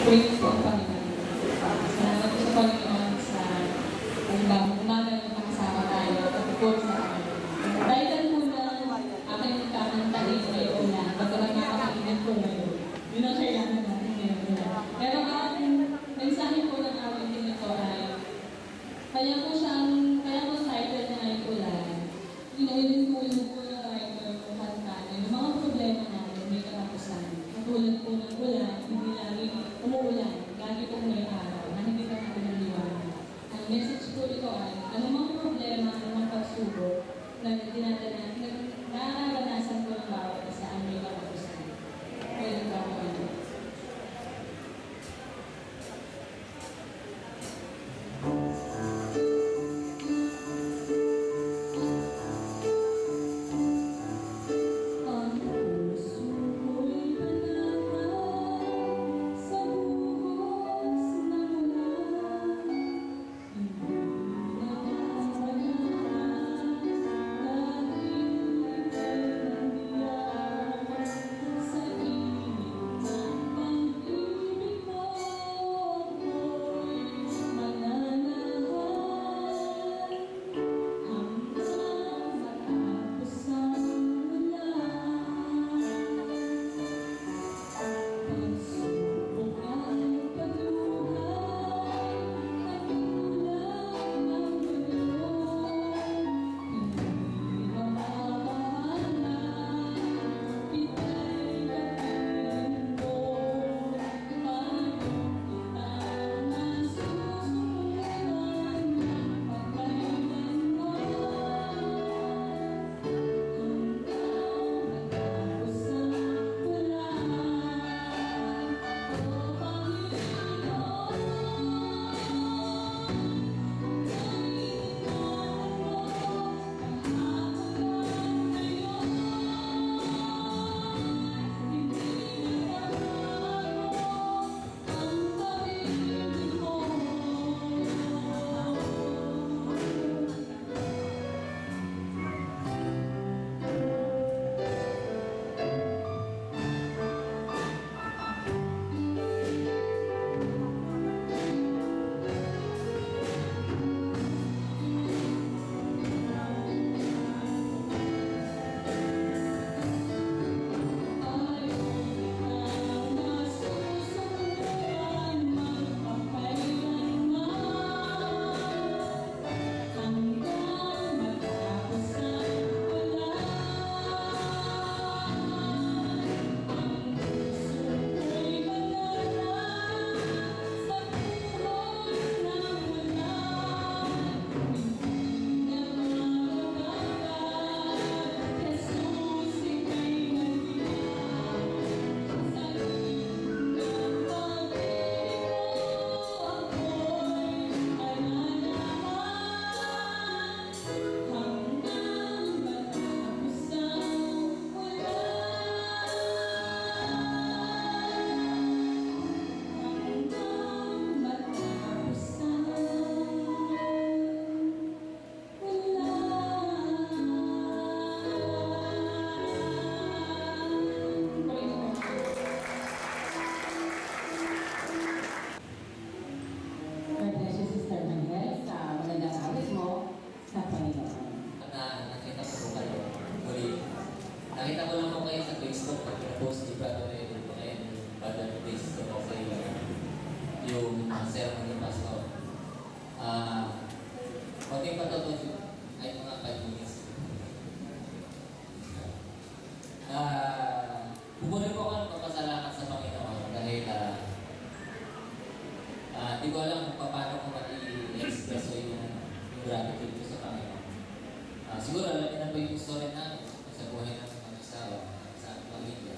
Praise po ang Panginoon. Salamat po sa Panginoon sa pagbabago umaga na makasama tayo at report sa akin. Title po ng aking kakantahin ngayon na pagkalang makakaingat po ngayon. Yun ang kailangan natin ngayon. Pero ang mensahe po ng aking ito ay kaya po title na ay ulan. Inuulin po ng writer ng kanta yung mga problema natin may katapusan. Katulad po ng ulan, hindi lagi umuulan, lagi pong may araw, na hindi ka natin naliwanag. Ang message po ito ay, anumang problema, anumang pagsubok na nararanasan ko ng bawat isa ang may katapusan. Pwede ba ako ano? Nakita ko lang po kayo sa Facebook pag pinapost ni Brother Edwin po kayo ng Brother Chris ko po sa iyo yung sermon ni Pastor. Konting patutod ay mga 5 minutes. Pupunin ko ng papasalamat sa Panginoon dahil di ko alam kung paano ko mag-i-express o yung gratitude ko sa Panginoon. Siguro alam niyo na po yung story namin sa buhay ng sa pamilya.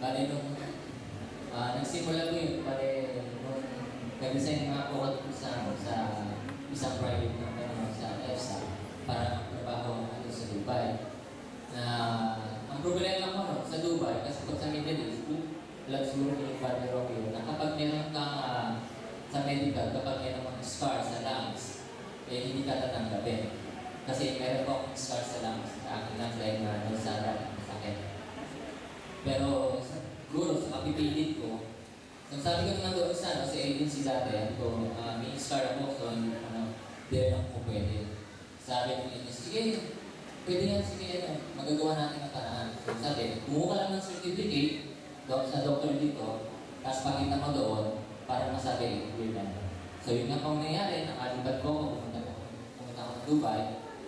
Bale nung nagsimula ko yun, bale nung nag-resign nga ako sa isang private company sa EFSA para magtrabaho sa Dubai. Ang problema ko no, sa Dubai, kasi kung sa Middle East, alam siguro ni Father Rocky, na kapag meron kang sa medical, kapag meron kang scar sa lungs, hindi ka tatanggapin. Kasi meron po akong scar sa lungs, sa akin lang dahil na nasara, sakit. Pero siguro sa kapipilit ko, So sabi ko naman doon sa agency dati, may scar ako, so there na po pwede. Sabi ng agency, sige, pwede yan, sige, magagawa natin ang paraan. So sabi, kumuha ka lang ng certificate sa doctor dito, tapos pakita mo doon, para masabi, clear na. So yun nga pong nangyari, nakalibat ko ako, pumunta ako sa Dubai.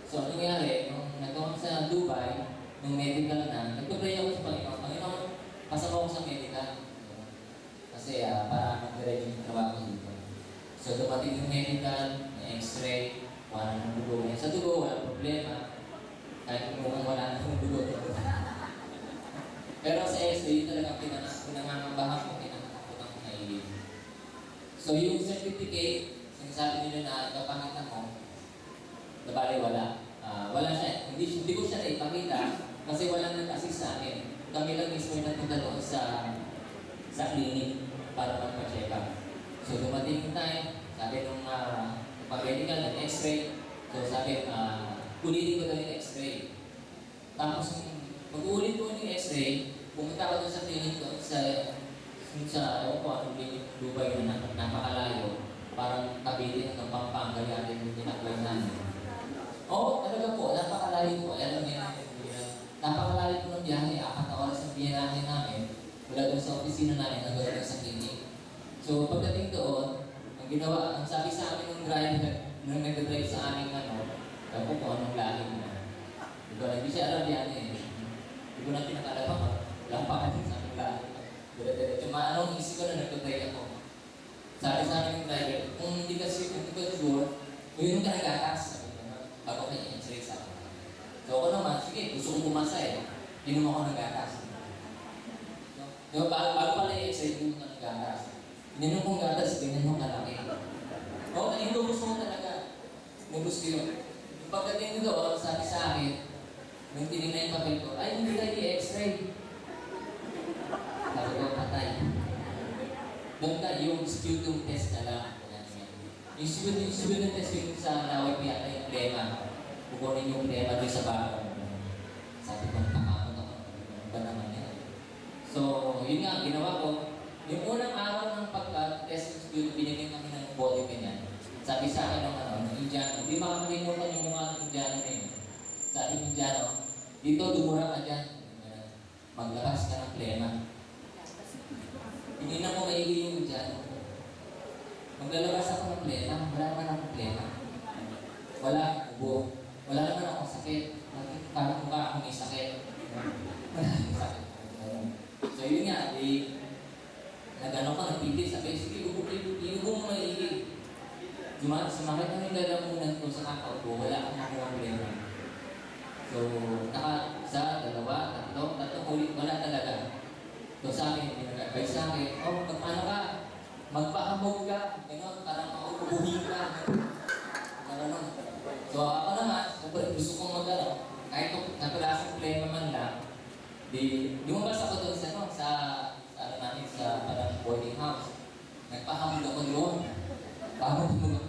So ano nangyari, nung nagkaroon sa Dubai, nung medical na, nagpapray ako sa Panginoon. Panginoon, pasok ako sa medical. Kasi para mag-direct yung trabaho dito. So dumating yung medical, may x-ray, wala ng dugo. Sa dugo, walang problema. Kahit mukhang wala ng dugo. Pero sa x-ray, yun talagang pinangangambahan ko, pinangangakutan ko na ilip. So yung certificate, sinasabi nila na ipapakita mo, nabali wala. Wala siya. Hindi ko siya naipakita kasi wala nag-assist sa akin. Kami lang mismo yung nagpunta doon sa clinic para magpa-check up. So dumating yung time, sabi nung pag-medical, nag-x-ray. So sabi, ulitin ko daw yung x-ray. Tapos pag-ulit ko yung x-ray, pumunta ko doon sa clinic doon ewan ko anong clinic Dubai na napakalayo. Parang Cavite ng Pampanga yan yung tinapay namin. Oo, talaga po, napakalayo po. Alam niyo namin, napakalayo po ng biyahe. 4 na oras ang biyahe namin. Mula doon sa opisina namin, hanggang doon sa clinic. So pagdating doon, ang sabi sa amin ng driver, nung nag-drive sa aming ewan ko kung anong lahi na. Hindi siya alam yan eh. Hindi ko na pinakalaman, walang pa kasi sa aming lahi. Diretso, anong isip ko na nag-drive ako. Sabi sa amin ng driver, kung hindi ka sure, yun ka nag-atas. Bago kayo i-x-ray sa akin. So ako naman, sige, gusto kong pumasa eh. Inom ako ng gatas. Bago pala i-x-ray, inom ka ng gatas. Inom kong gatas, ganyan yung kalaki. Oo, kanino gusto mo talaga. May gusto yun. Yung pagdating ko doon, sabi sa akin, nung tinignan yung papel ko, ay, hindi tayo i-x-ray. Sabi ko, patay. Doon ka, yung sputum test na lang. Yung sputum test yung sa laway ko yata yung plema. Kukunin yung plema doon sa baka. Sabi ko, natakakot ako. Ano ba naman yan? So, yun nga, ginawa ko. Yung unang araw ng pag-test ng sputum, binigyan kami ng body ganyan. Sabi sa akin ng Indiano, hindi makakalimutan yung mukha ng Indiano na yun. Sabi ng Indiano, dito dumura ka dyan. Maglabas ka ng plema. Hindi na ko maigi yung Indiano. Maglalabas ako ng plema, wala naman akong plema. Wala akong ubo. Wala naman akong sakit. Parang mukha akong may sakit. Wala akong sakit. So yun nga, nag-ano ka, nagpipit. Sabi, sige, iubo mo maigi. Sumakit na yung lalamunan ko sa kakaupo, wala akong makuha problema. So, isa, dalawa, tatlong ulit, wala talaga. So sa akin, nag-advise sa akin, magpaano ka? Magpahamog ka, gano'n, parang mauubuhin ka. Gano'n. So ako naman, gusto kong mag-ano, kahit nakulasang problema man lang, lumabas ako doon sa parang boarding house. Nagpahamog ako doon. Pahamog mo.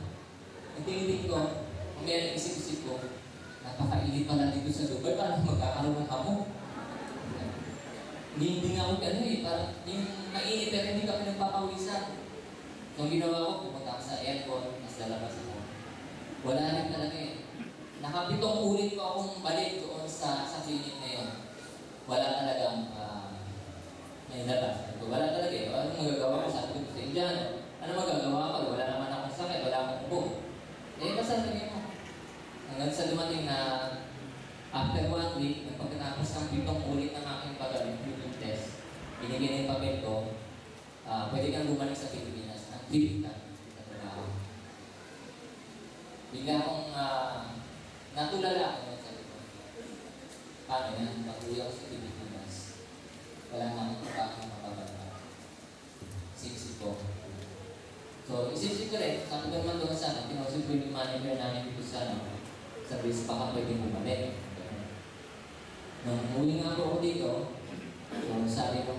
Nagtingin ko, kung meron isip-isip ko, napakainit pala dito sa Dubai, parang magkakaroon ng hamog. Hindi nga ako parang yung mainit pero hindi kami nagpapawisan. So ang ginawa ko, pumunta ako sa aircon, mas lalabas ako. Wala rin talaga eh. Nakapitong ulit ko akong balik doon sa clinic na yun. Wala talagang nailabas. Wala talaga eh. Anong magagawa ko? Sabi ko sa Indiano, ano magagawa ko? Wala naman akong sakit, wala akong ubo. Basta sabihin mo. Hanggang sa dumating na after 1 week, pagkatapos ng 7 ulit ng aking pagaling test, binigyan na yung papel ko, pwede kang bumalik sa Pilipinas. Nag-trip ka. Bigla akong natulala ako ng sabi ko. Paano yan? Pag-uwi ako sa Pilipinas. Wala na akong trabaho mapabala. Siksik ko. So, isip-sip ko rin. Sabi ko naman doon sana, kinausap ko yung manager namin dito sa base, baka pwede bumalik. Nung umuwi nga ako dito, sabi ko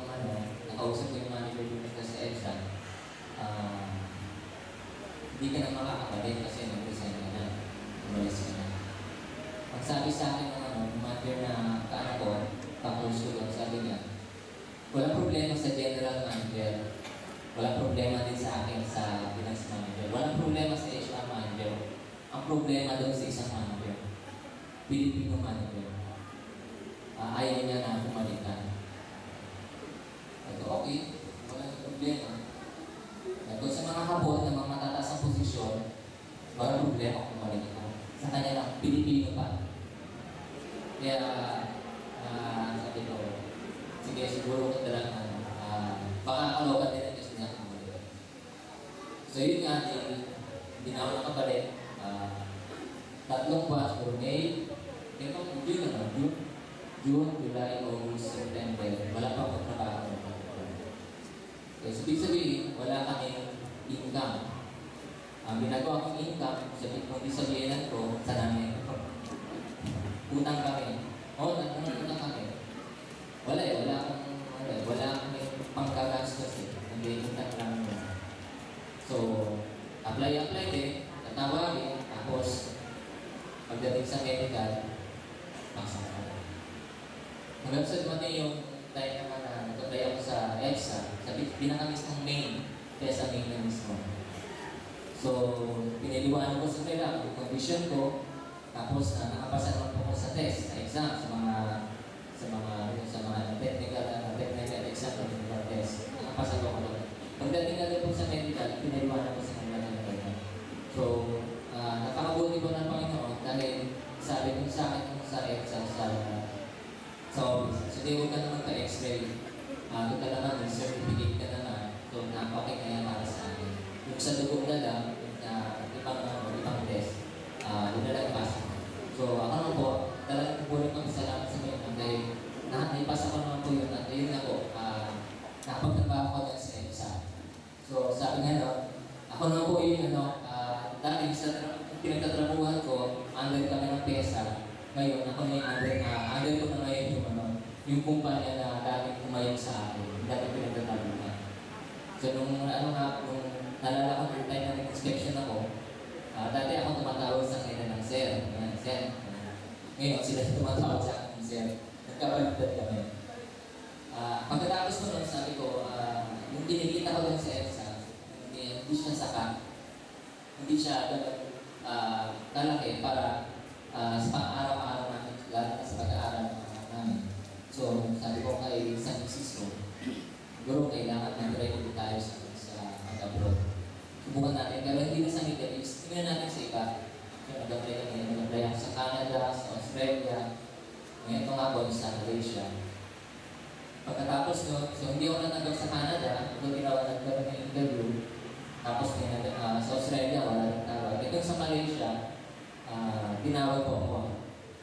nakausap ko yung manager dito sa EDSA, hindi ka na makakabalik kasi nag-resign ka na, umalis ka na. Ang sabi sa akin ng manager na kaano ko, tapos ko doon, sabi niya, walang problema sa general manager. Walang problema din sa akin sa finance manager. Walang problema sa HR manager. Ang problema doon sa isang manager, Filipino manager. Ayaw niya na pumalitan. Ito, okay, walang problema. Ito, sa mga habon na mga matataas ang posisyon, walang problema kung pumalitan. Sa kanya lang, Pilipino pa. Kaya, sabi ko, sige, siguro ko talagang baka kalokan din ang gusto niya kung pumalitan. So yun nga, hindi na ako nakabalik. 3 buwan, siguro May, June, July, August, September, wala pa akong trabaho. Okay, so ibig sabihin, wala kaming income. Ang ginagawa kong income, kung di sabihin ko, sa namin, utang kami. Utang kami. Wala kami panggagastos eh. Nag-utang lang mo. So, apply din, tatawagin, tapos, pagdating sa medical, pasok ka. Hanggang sa dumating yung time naman na nag-apply ako sa EDSA, sa pinakamismong main, kaya sa main na mismo. So, piniliwanag ko sa kanila yung condition ko, tapos nakapasa naman po ko sa test, sa exam, sa mga technical exam, technical test. Nakapasa ko doon. Pagdating na din po sa medical, piniliwanag ko sa kanila na. So, napakabuti ko ng Panginoon dahil sabi ko sa akin sa EDSA, sa office. So, di huwag ka naman ka-x-ray. Doon ka naman, may certificate ka naman. So, okay na yan para sa akin. Yung sa dugong na lang, ibang test, doon na lang ipasa. So, ako naman po, talagang pupunin ko salamat sa Panginoon dahil naipasa ko naman po yun at yun na po, nakapagtrabaho ko dyan sa EDSA. So, sabi nga no, ako naman po yun, dahil sa pinagtatrabuhan ko, under kami ng PESA. Ngayon, ako na yung under ko na ngayon yung kumpanya na dating kumayong sa akin, dating pinagtatrabuhan. So, nung nalala ko yung time na nag-inspection ako, dati ako tumatawag sa kanila ng sir. Ayan, sir. Ngayon, sila tumatawag sa akin ng sir. Nagkabaliktad kami. Pagkatapos ko nun, sabi ko, yung kinikita ko lang sa EDSA, hindi siya sakat. Hindi siya kalaki para sa pang-araw-araw namin, lalo na sa pag-aaral namin. So, sabi ko kay San Francisco, siguro kailangan mag-ready tayo sa mag-abroad. Subukan natin, pero hindi na sa Middle East, tingnan natin sa iba. So, nag-apply ako sa Canada, sa Australia, ngayon ito nga po sa Malaysia. Pagkatapos nun, so hindi ako natanggap sa Canada, ito tinawag ng interview. Tapos sa Australia, wala rin tawag. Ito sa Malaysia, tinawag po ako.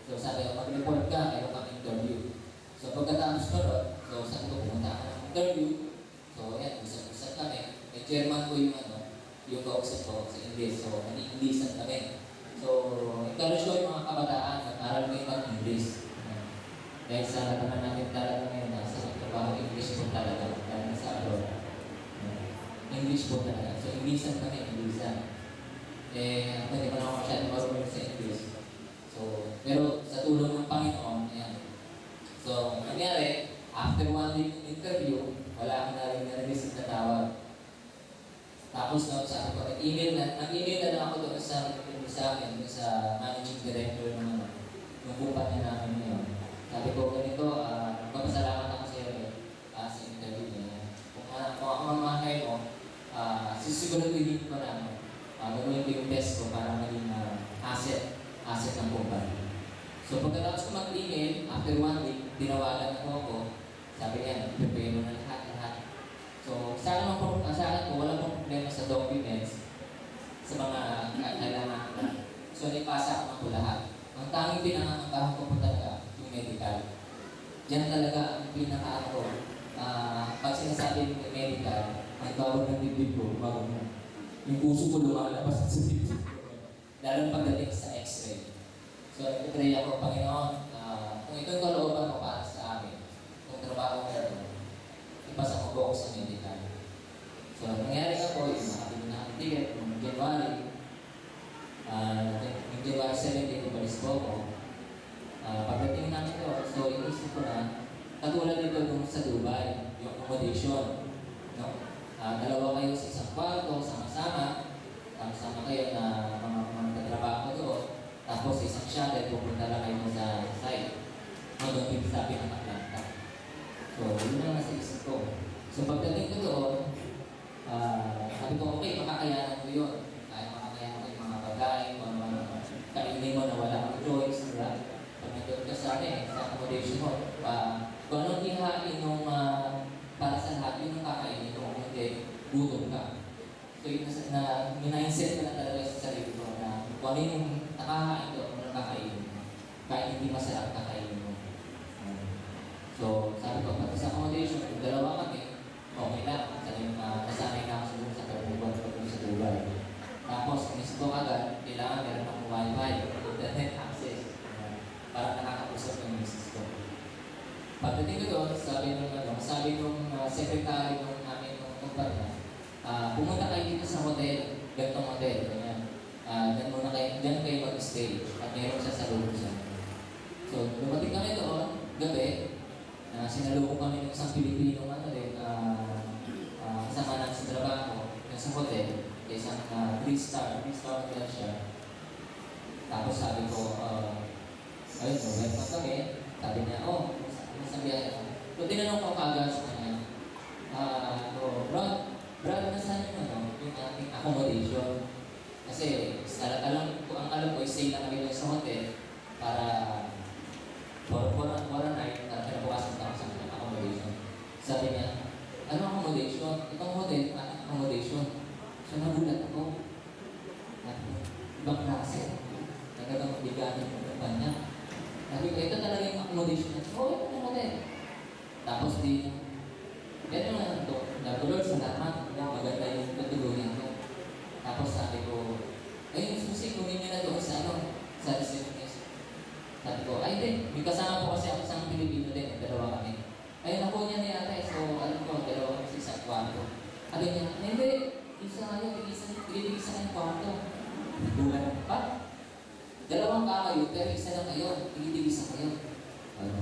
So sabi ko, mag-report ka, meron kang interview. So pagkatapos ko ron, so sabi ko, pumunta ako ng interview. So yan, usap-usap kami. May chairman ko yung kausap ko sa English. So nani-Englishan kami. So encourage ko yung mga kabataan, mag-aral kayo ng English. Dahil sa naman natin talaga ngayon, sa trabaho English po talaga, dahil sa abroad. English po talaga. So Englishan kami, Englishan. Ako hindi pa na ako masyadong marunong sa English. So, pero sa tulong ng Panginoon, ayan. So, nangyari, after 1 week ng interview, wala akong narinig na tawag. Tapos, sabi ko, nag-email na lang ako doon sa managing director ng kumpanya namin ngayon. Sabi ko, ganito, magpapasalamat ako sa iyo sa interview niya. Kung ako mamahal mo, sisiguraduhin ko namin. Gagawin ko yung test ko para maging asset ng kumpanya. So pagkatapos ko mag-email, after 1 week, tinawagan ako. Sabi niya, prepare mo na lahat. So sa akin po, wala pong problema sa documents, sa mga kailangan. So ipasa ko lahat. Ang tanging pinangangabahan ko po talaga, yung medical. Diyan talaga ang pinaka-ako. Pag sinasabi yung medical, ang tawag ng dibdib ko, yung puso ko lumalabas sa dibdib ko. Lalo pagdating sa x-ray. So, nag-pray ako, Panginoon, kung ito yung kalooban mo para sa amin, kung trabaho ko ito, ipasa ko po ako sa medical. So, nangyari ka po, yung nakabili na ang ticket, yung January 17, umalis po ako. Pagdating namin ito, so inisip ko na, katulad nito nung sa Dubai, yung accommodation. No? 2 Sabi ko, okay, makakayanan ko yun. Kaya makakayanan ko yung mga pagkain, kung ano kainin mo na wala kang choice, diba? Pag nandun ka sa accommodation mo, kung anong ihain yung para sa lahat, yun ang kakainin mo, hindi, gutom ka. So yun na mindset ko na talaga sa sarili ko na kung ano yung nakakain ko, kung anong kakainin mo. Kahit hindi masarap kakainin mo. So sabi ko, pati sa accommodation, kung dalawa kami, okay lang. Nasanay na ako sa pagbubuan ko sa Dubai. Tapos, inisip ko agad, kailangan meron akong wifi, internet access. Para nakakausap yung misis ko. Pagdating ko doon, sabi nung secretary nung namin nung kumpanya, pumunta kayo dito sa hotel, gantong hotel, ganyan. Diyan kayo mag-stay at meron siya sa loob siya. So, dumating kami doon, gabi, sinalubong kami ng isang Pilipino, kasama namin sa trabaho, yung sa hotel, isang 3-star hotel siya. Tapos sabi ko, ayun, welcome kami. Sabi niya, sa biyahe ako. So, tinanong ko kagad sa kanya, Brad, nasaan yung ating accommodation? Kasi, ang alam ko, stay lang kami sa hotel para for a night, pinabukasan ako sa accommodation. Sabi niya, ano accommodation? Itong hotel, ating accommodation. So, nagulat ako. Ibang klase. Nagdagang mabiganin ng kanya. Sabi ko, ito talaga yung accommodation natin. Oo, ito yung hotel. Tapos yan yung ito, nagulod sa laman. Maganda yung natuluyan ko. Tapos sabi ko, ayun, susi, kunin niyo na doon sa receptionist. Sabi ko, ay din, may kasama po kasi ako isang Pilipino din, dalawa kami. Ayun, ako niya ni ate, so alam ko, dalawa kami sa isang kwarto. Sabi niya, hindi, isa kayo, isa ng kwarto. Bulan pa. Dalawang kayo, pero isa lang kayo, tigil-isa kayo.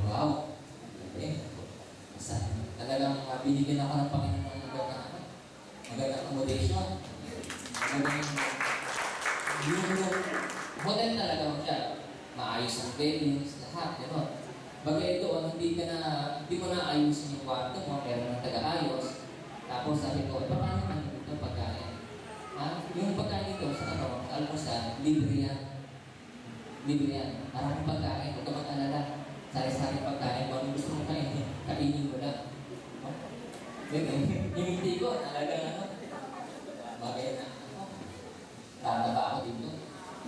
Wow. Basta, talagang binigyan ako ng Panginoon ng magandang accommodation. Yung hotel talaga siya. Maayos ang venues, lahat, gano'n. Bagay doon, hindi mo na ayusin yung kwarto mo, meron ng taga-ayos. Tapos sabi ko, paano naman ito pagkain? Yung pagkain dito sa almusal, libre yan. Libre yan. Maraming pagkain, huwag ka mag-alala. Sari-sari pagkain, kung ano gusto mo kainin mo lang. Yung hindi ko, talagang bagay na, tataba ako dito.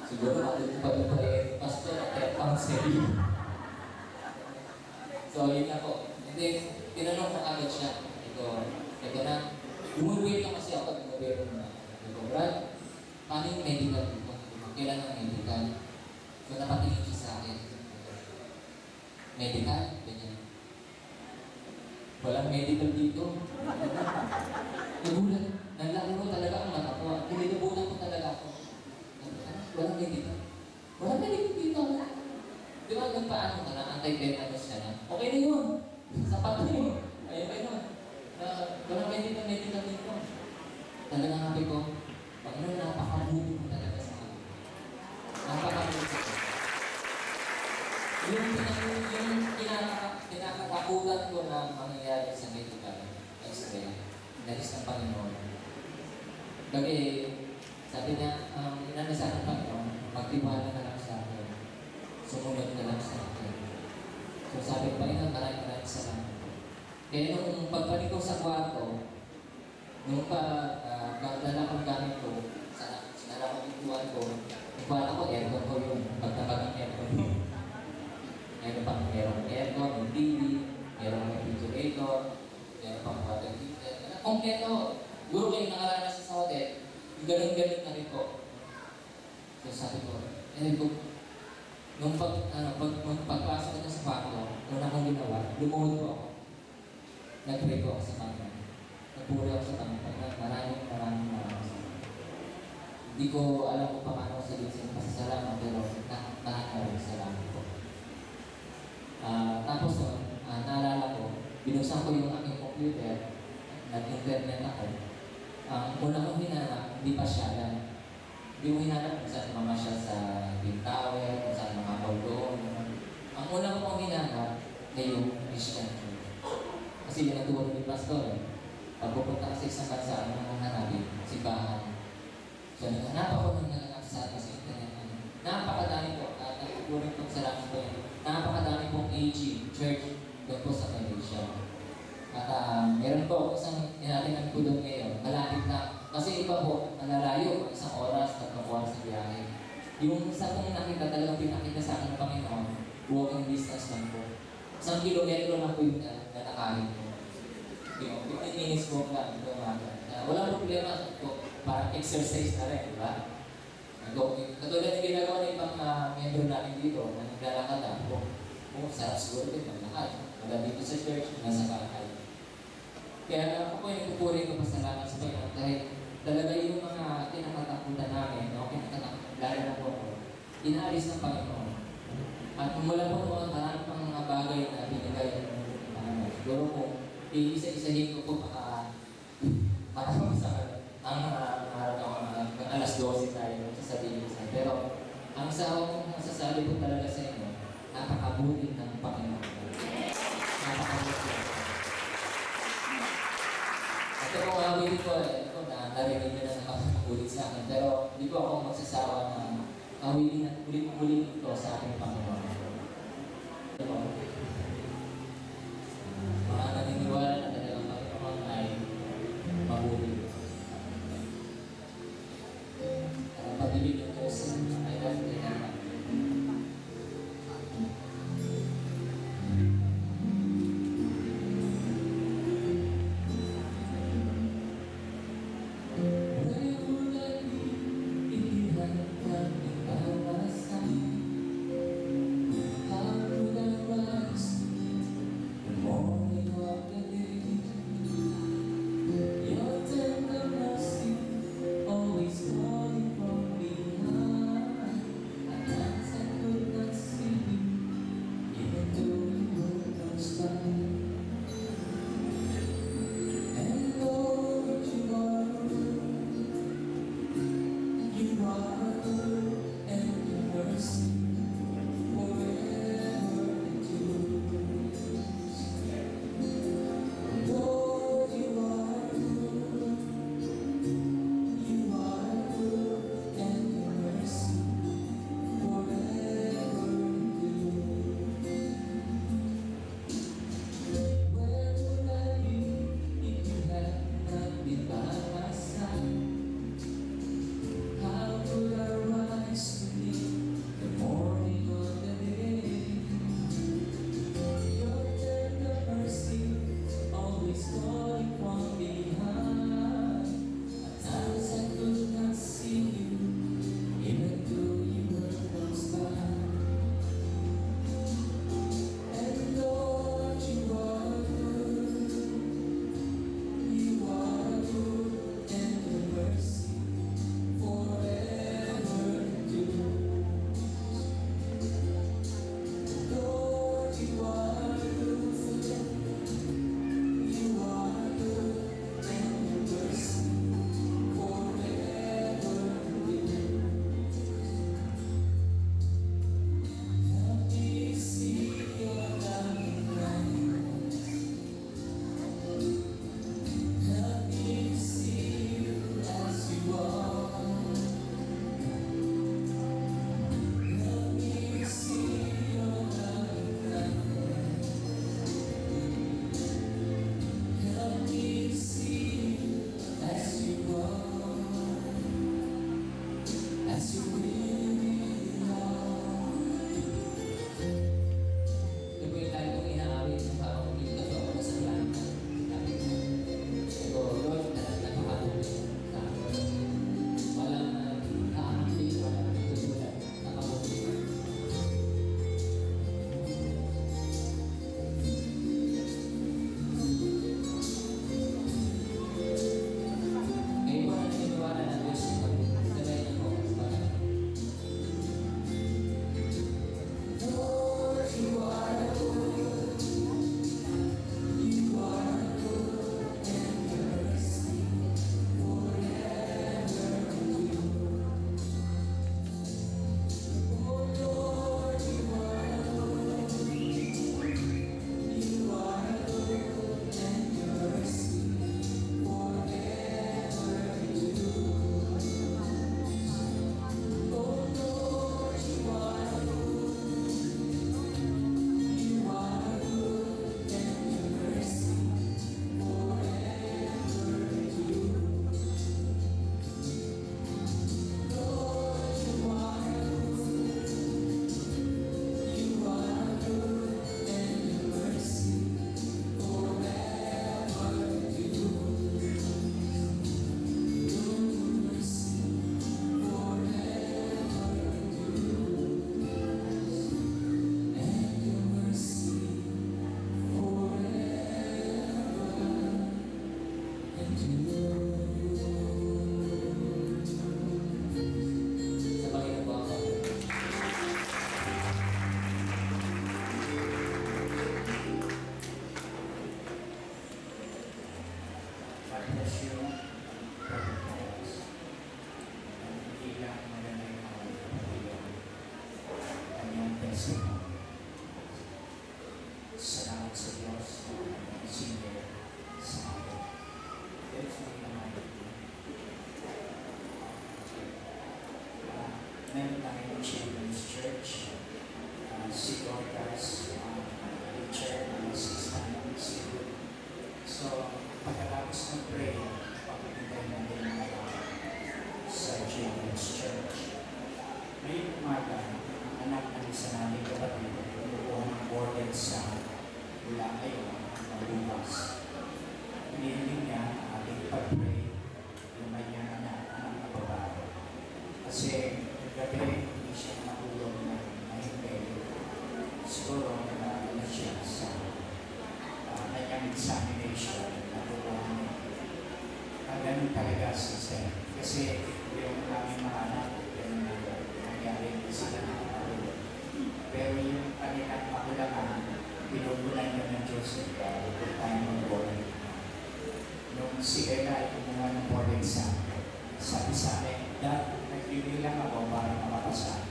Siguro matutupad pa pastor at counsel. So, yun na po. Hindi, tinanong ko agad siya. Ito na. Umuwi lang kasi ako pag gabi na. Brad, paano yung medical dito? Kailan ang medical? So, napatingin siya sa akin. Medical? Ganyan. Walang medical dito. Nagulat. Nalaki ko talaga ang mata ko. Nilibutan ko talaga ako. Walang medical. Walang medical dito. Di ba kung paano ka na, anti-tetanus ka na? Okay na yun. Sapat na yun. Ayun pa yun. Walang medical dito. Talagang sabi ko, Panginoon, napakabuti mo talaga sa akin. Napakabuti ko. Yung kinakatakutan ko na mangyayari sa medical x-ray, nais ng Panginoon. Kasi, sabi niya, inano sa akin Panginoon, magtiwala na lang sa akin. Sumunod na lang sa akin. So sabi ko, Panginoon, maraming salamat. Kaya nung pagbalik ko sa kwarto, nung pagdala kong gamit ko, sinala ko yung tuwan ko, yung kwarto ko, aircon ko yun. Pagtabag ng aircon ko. Merong aircon, yung TV, merong refrigerator, meron pang water heater. Kompleto. Guro kayo nakaranas sa hotel, yung ganun-ganun na rin po. So sabi ko, nung pagpasok ko sa kwarto, una kong ginawa, lumuhod ko ako. Nag-pray ko ako sa Panginoon. Nagpuri ako sa Panginoon. Maraming. Hindi ko alam kung paano sabihin sa pasasalamat, pero maraming salamat po. Tapos naalala ko, binuksan ko yung aking computer, nag-internet ako. Una kong hinanap, hindi pa siya lang. Hindi mo hinanap kung saan mamasyal sa Twin Tower, kung saan mga mall doon. Ang una kong hinanap ay yung Christian church. Kasi yan ang tuwan ni Pastor. Pag pupunta kasi sa bansa, ano nang hanapin? Si Hanap ako ng nagkakasama sa internet. Napakadami po, at nagpupunin pong salamat po yun. Napakadami pong AG, church, doon po sa Malaysia. At meron po isang tinatinan po doon ngayon, malapit na. Kasi iba po, nalalayo, isang oras, 3 oras sa biyahe. Yung isa pong nakita, talagang pinakita sa akin ng Panginoon, walking distance lang po. 1 kilometro lang po yung natakahin po. 15 minutes po lang ito umaga. Walang problema po, parang exercise na rin, di ba? Katulad ng ginagawa ng ibang member natin dito, na naglalakad na po. Sarap siguro din maglakad. Wala dito sa church, nasa bahay. Kaya ako po yung pupuri ko pasalamat sa Panginoon dahil talaga yung mga kinakatakutan namin, lalo na po ako, inaalis ng Panginoon. At mula po mga marami pang mga bagay na binigay ng Panginoon. Siguro po, iisa-isahin ko po ang araw ng alas 12 tayo sasabihin ko sa inyo. Pero ang isa akong masasabi po talaga sa inyo, napakabuti ng Panginoon. Napakabuti. Ito po awit ko, narinig nyo na nakakakulit sa akin. Pero hindi ko ako magsasawa na awitin at ulit-ulit ito sa aking Panginoon. Mga naniniwala na talagang Panginoon ay mabuti. Pag-ibig ng Diyos ay dapat kailangan. Aku umaga, ang anak ng isa namin kapatid, kumukuha ng board sa mula ngayon hanggang bukas. Hinihiling niya ang ating pag-pray yung kanyang anak na babae. Kasi gabi, hindi siya matulog na mahintay. Siguro nag-aaral siya sa kanyang examination na kukuha niya. Ganun talaga sister. Kasi yung aming mga anak, yung nangyari sila na matulog. Pero yung kanilang makulangan, pinupunan niya ng Diyos para kung tayo mag-board. Nung si Ella ay kumuha ng board exam, sabi sa akin, Dad, nagbibilang ako para makapasa.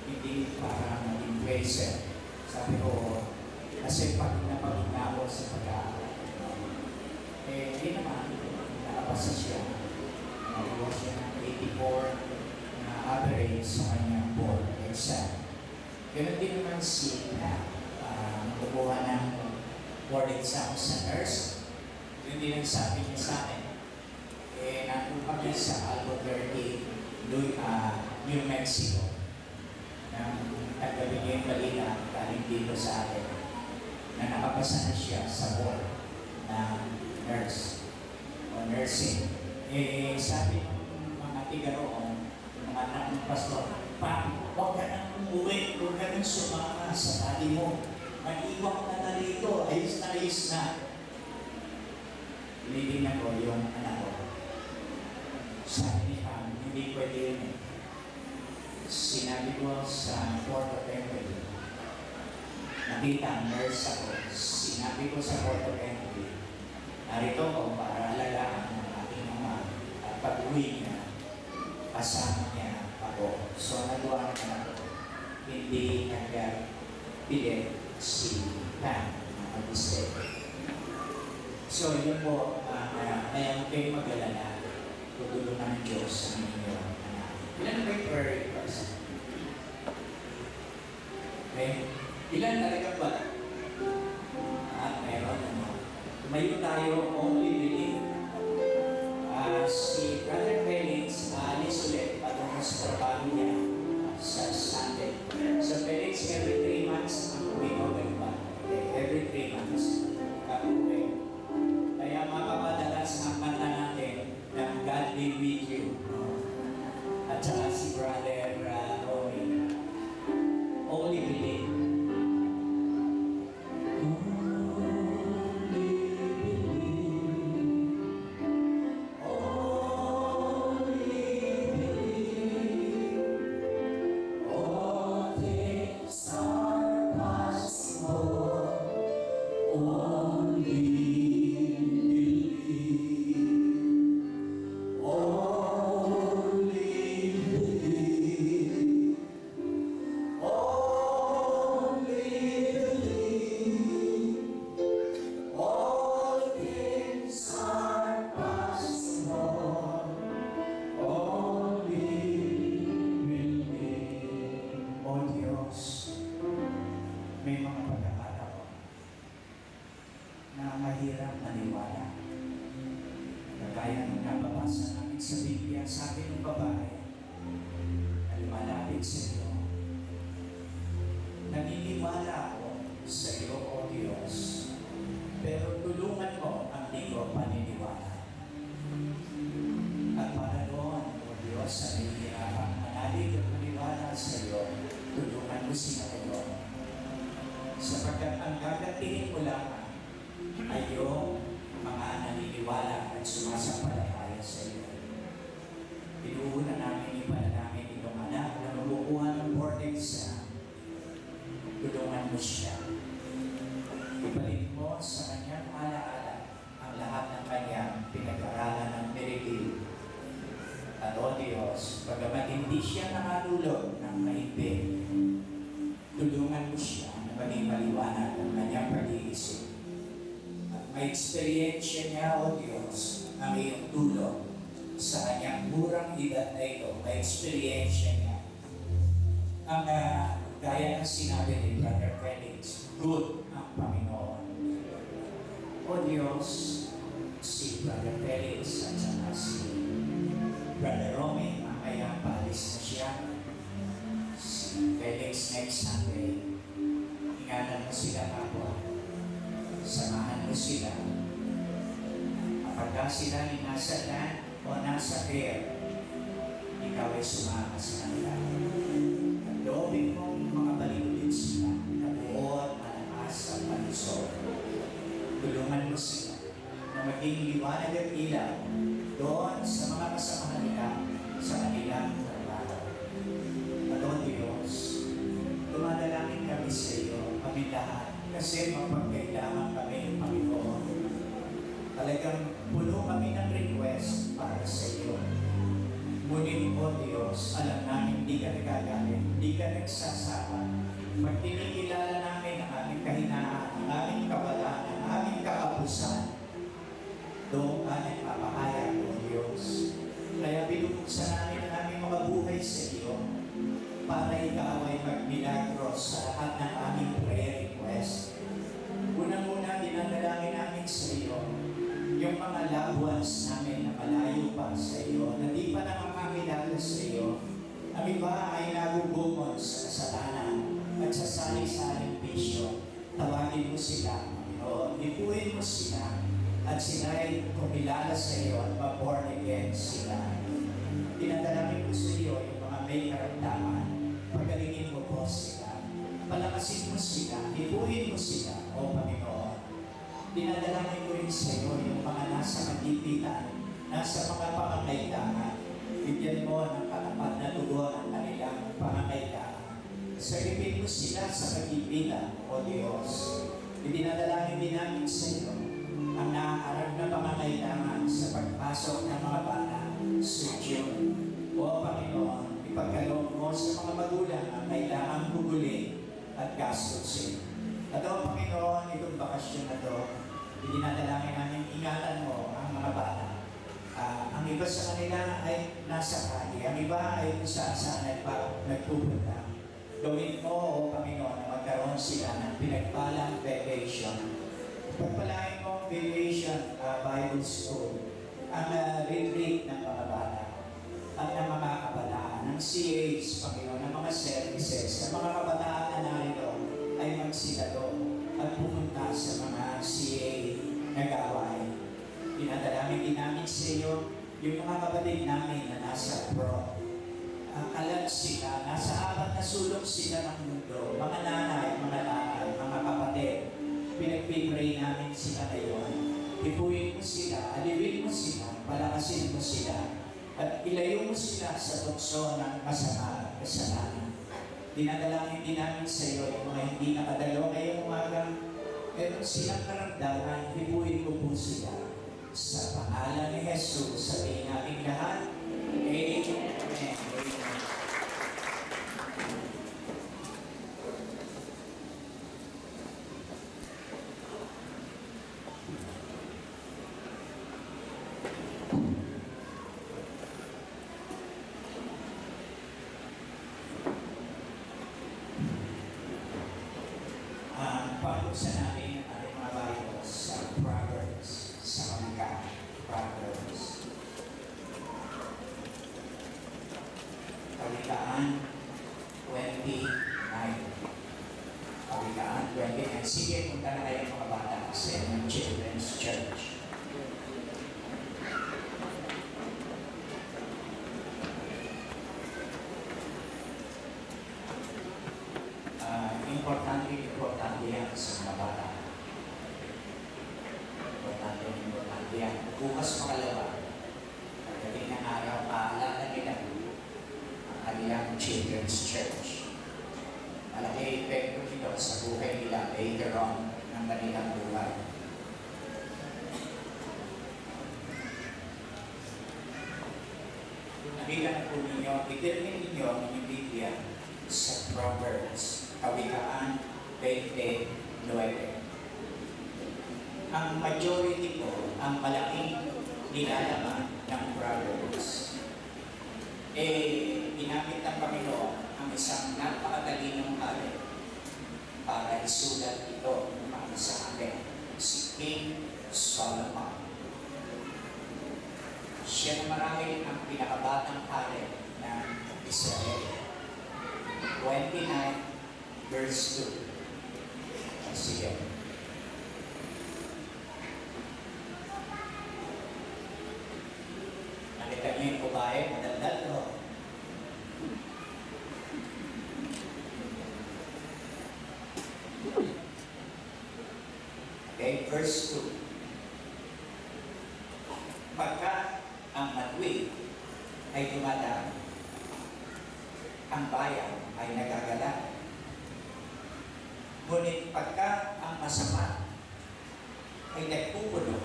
Hindi para maging praiser. Sabi ko, kasi pag napagod na ako sa pag-aaral. Hindi naman, nakapasa siya. Nakakuha siya ng 84 na average sa kanyang board exam. Ganun din naman si nakukuha ng board exam sa nurse. Yun din ang sabi niya sa akin. Nandun kami sa Albuquerque, New Mexico. Nagbibigay balita galing dito sa atin na nakapasa na siya sa board ng nurse o nursing. Sabi ng mga tiga roon, mga anak ng pastor, huwag ka nang umuwi, huwag ka nang sumama sa tali mo. Mag-iwak ka na rito, ayos na. Linignan ko yung anak ko. Sabi ni Pam, hindi pwede yun eh. Sinabi ko sa Port of Entry, nakita ang nurse ako, sinabi ko sa Port of Entry, narito ko para alagaan ng aking ama at pag-uwi niya, kasama niya ako. So nagawa na ako, hindi nagpilit si Pam na mag-stay. So yun po, kaya huwag kayong mag-alala, tutulungan ng Diyos sa inyo. Ilan ba yung prayer request? Okay? Ilan talaga ba? Meron ano. Tumayo tayo, only believe. Si Brother Felix, alis ulit patungo sa trabaho niya sa Sunday. So Felix, every 3 months, ang uwi ko ba? Okay, every 3 months, ang uwi. Kaya mapapadalas ang kanta natin ng God be with you. At saka si Brother Romy. Only believe. May mga pagkakataon na mahirap maniwala. Kagaya nung nababasa namin sa Biblia, sabi ng babae na lumalapit sa iyo, naniniwala ako sa iyo, O Diyos, pero tulungan mo ang di ko paniniwala. At para doon, O Diyos, sa nahihirapang manalig at maniwala sa iyo, tulungan mo sila kayo. Sapagkat ang gagatingin mo lang ay yung mga naniniwala at sumasampalataya sa iyo. Pinuuna namin ipanalangin itong anak na mabukuha ng board exam. Tulungan mo siya. Ibalik mo sa kanyang alaala ang lahat ng kanyang pinag-aralan ng meritil. At o Diyos, bagamat hindi siya nakatulog ng mahimbing, tulungan mo siya na maging maliwanag ang kanyang pag-iisip. At may experience niya, O Diyos, ang iyong tulong sa kanyang murang edad na ito. May experience niya. Ang gaya ng sinabi ni Brother Felix, good ang Panginoon. O Diyos, si Brother Felix at saka si Brother Romy, kaya paalis na siya. mo sila kapwa. Samahan mo sila. Kapag sila ay nasa land o nasa air, ikaw ay sumama sa kanila. At loobin mong mga baliwin sila na buod, malakas at palusog. Tulungan mo sila na maging liwanag at ilaw doon sa mga kasamahan nila sa kanilang trabaho. At o Diyos, dumadalangin kami sa iyo, kami lahat, kasi mapagkailangan kami, Panginoon. Talagang puno kami ng request para sa iyo. Ngunit, O Diyos, alam namin hindi ka nagagalit, hindi ka nagsasama. Magtinikilala namin ang aming kahinaan, ang aming kabalaan, ang aming kaabusan. Doon ka nagpapahayag, O Diyos. Kaya binubuksan namin ang aming mga buhay sa iyo para ikaw ay magmilagros sa lahat ng aming prayer request. Unang-una, dinadalangin namin sa iyo yung mga loved ones namin na malayo pa sa iyo, na di pa nakakakilala sa iyo. Ang iba ay nagugumon sa kasalanan at sa sali-saling bisyo. Tawagin mo sila, Panginoon. Ipuin mo sila at sila ay kumilala sa iyo at ma-born again sila. Dinadalangin ko sa iyo yung mga may karamdaman. Pagalingin mo po sila. Palakasin mo sila. Ipuin mo sila, O Panginoon. Dinadalangin ko rin sa iyo yung mga nasa kagipitan, nasa mga pangangailangan. Bigyan mo ng katapat na tugon ang kanilang pangangailangan. Sagipin mo sila sa kagipitan, O Diyos. Dinadalangin din namin sa iyo ang naaarag na pangangailangan sa pagpasok ng mga bata sa June. O Panginoon, ipagkaloob mo sa mga magulang ang kailangang gugulin at gastusin. At o Panginoon, itong bakasyon na ito, dinadalangin namin ingatan mo ang mga bata. Ang iba sa kanila ay nasa kali, ang iba ay kung saan nagpupunta. Gawin mo, O Panginoon, na magkaroon sila ng pinagpalang vacation. Pagpalain mo ang vacation Bible School, ang retreat ng mga bata, at ng mga kabataan, ng CAs, Panginoon, ng mga services, ng mga kabataan na narito, ay magsilalo at pumunta sa mga CA na gawain. Dinadalangin din namin sa iyo yung mga kapatid namin na nasa abroad. Kalag sila, nasa apat na sulok sila ng mundo. Mga nanay, mga kapatid, pinagpipray namin sila ngayon. Ipuin mo sila, alibin mo sila, palakasin mo sila, at ilayo mo sila sa tukso ng masama at kasalanan. Dinadalangin din namin sa iyo yung mga hindi nakadalo ngayong umaga. Meron silang karamdaman, hipuin ko po sila. Sa pangalan ni Jesus, sabihin natin lahat, Amen. Amen. Pabuksan natin ang ating mga Bibles sa Proverbs, sa Kamika, Proverbs. Kawikaan 29. Kawikaan 29. Sige, punta na kayo mga bata sa Children's Church. Importante yan sa mga bata. Importante yan. Bukas makalawa, pagdating ng araw, paalala nila ang kanilang Children's Church. Malaki epekto nito sa buhay nila later on ng kanilang buhay. Nakita na po ninyo, tignan ninyo ang inyong Biblia sa Proverbs. Kawikaan 29. Ang majority po, ang malaking nilalaman ng Proverbs, ginamit ng Panginoon ang isang napakatalinong hari para isulat ito para sa atin, si King Solomon. Siya na marahil ang pinakabatang hari ng Israel. 29 verse 2. Sige. Nakita niyo yung kubae, madaldal, no? Okay, verse 2. Pagka ang matwi ay dumadaan, ang bayan ay nagagala. Ngunit pagka ang masama ay nagpupuno,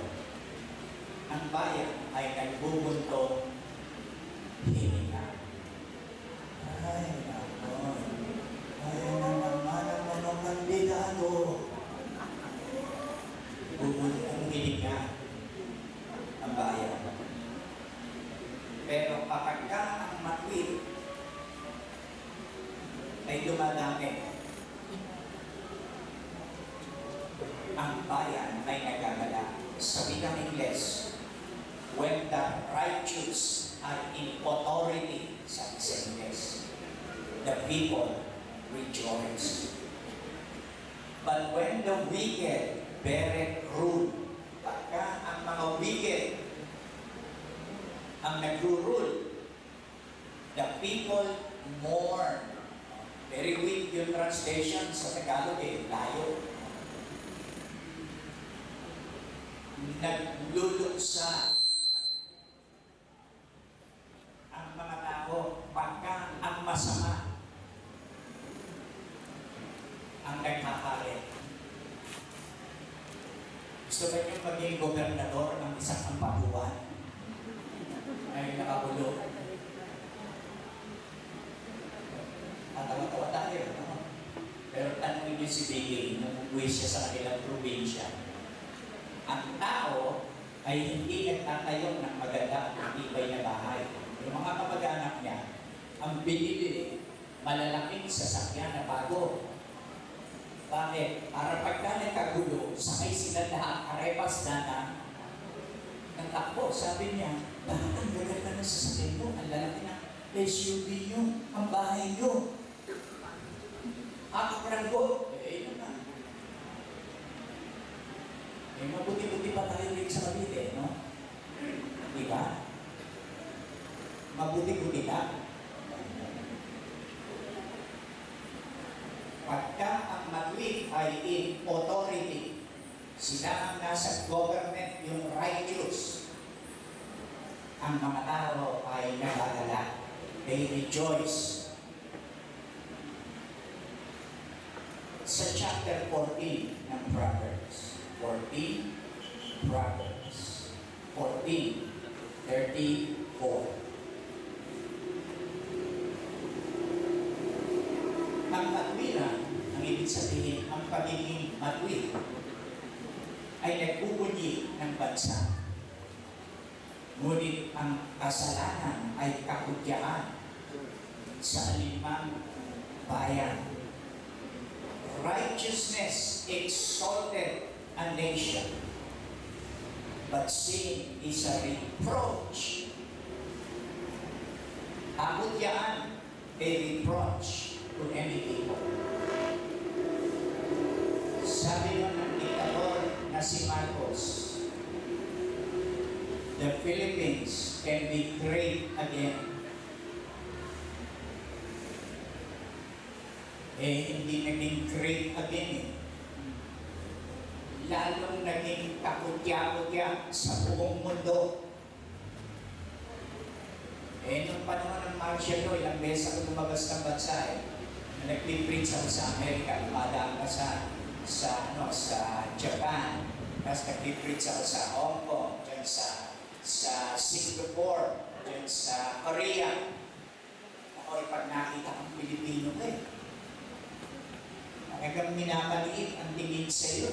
ang bayan ay nagbubuntong hininga. Ay, nako. Ay, naman ang mga kandidato. Bubuntong hininga ang bayan. Pero pagka ang matwi ay dumadami, ang bayan ay nagagala. Sa wikang Ingles, when the righteous are in authority, sabi sa Ingles, the people rejoice. But when the wicked beareth rule, pagka ang mga wicked ang nagro-rule, the people mourn. Very weak yung translation sa Tagalog layo. Nagluluksa ang mga tao pagka ang masama ang nagkakari. Gusto ba niyo maging gobernador ng isang ampabuan? Ay nakabulo. Natawa-tawa tayo, no? Pero tanongin niyo si Biggie, nung umuwi siya sa kanilang probinsya. Ang tao ay hindi nagtatayo ng maganda at matibay na bahay. Yung mga kamag-anak niya, ang binili, malalaking sasakyan na bago. Bakit? Para pagka nagkagulo, sakay sila lahat, karepas na ng takbo. Sabi niya, bakit ang gaganda ng sasakyan mo? Ang lalaki ng SUV nyo, ang bahay nyo. Ako pranggo, yun na. Mabuti-buti pa tayo rin sa Cavite, no? Diba? Mabuti-buti ka. Pagka ang matwi ay in authority, sila ang nasa government, yung righteous, ang mga tao ay nagagala. They rejoice. Sa chapter 14 ng Proverbs, 14 Proverbs, 14:34. Ang matwiran, ang ibig sabihin, ang pagiging matwi, ay nagpupunyi ng bansa. Ngunit ang kasalanan ay kakudyaan sa alinmang bayan. Righteousness exalted a nation, but sin is a reproach. Kakudyaan, a reproach to any people. Sabi ng diktator na si Marcos, the Philippines can be great again. Hindi naging great again. Lalong naging kakutya-kutya sa buong mundo. Nung panahon ng martial law, ilang beses ako lumabas ng bansa na nag-preach ako sa Amerika, lumadaan ka sa Japan, tapos nag-preach ako sa Hong Kong, dyan sa Singapore, dyan sa Korea. Ako, pag nakita kang Pilipino hanggang minamaliit ang tingin sa iyo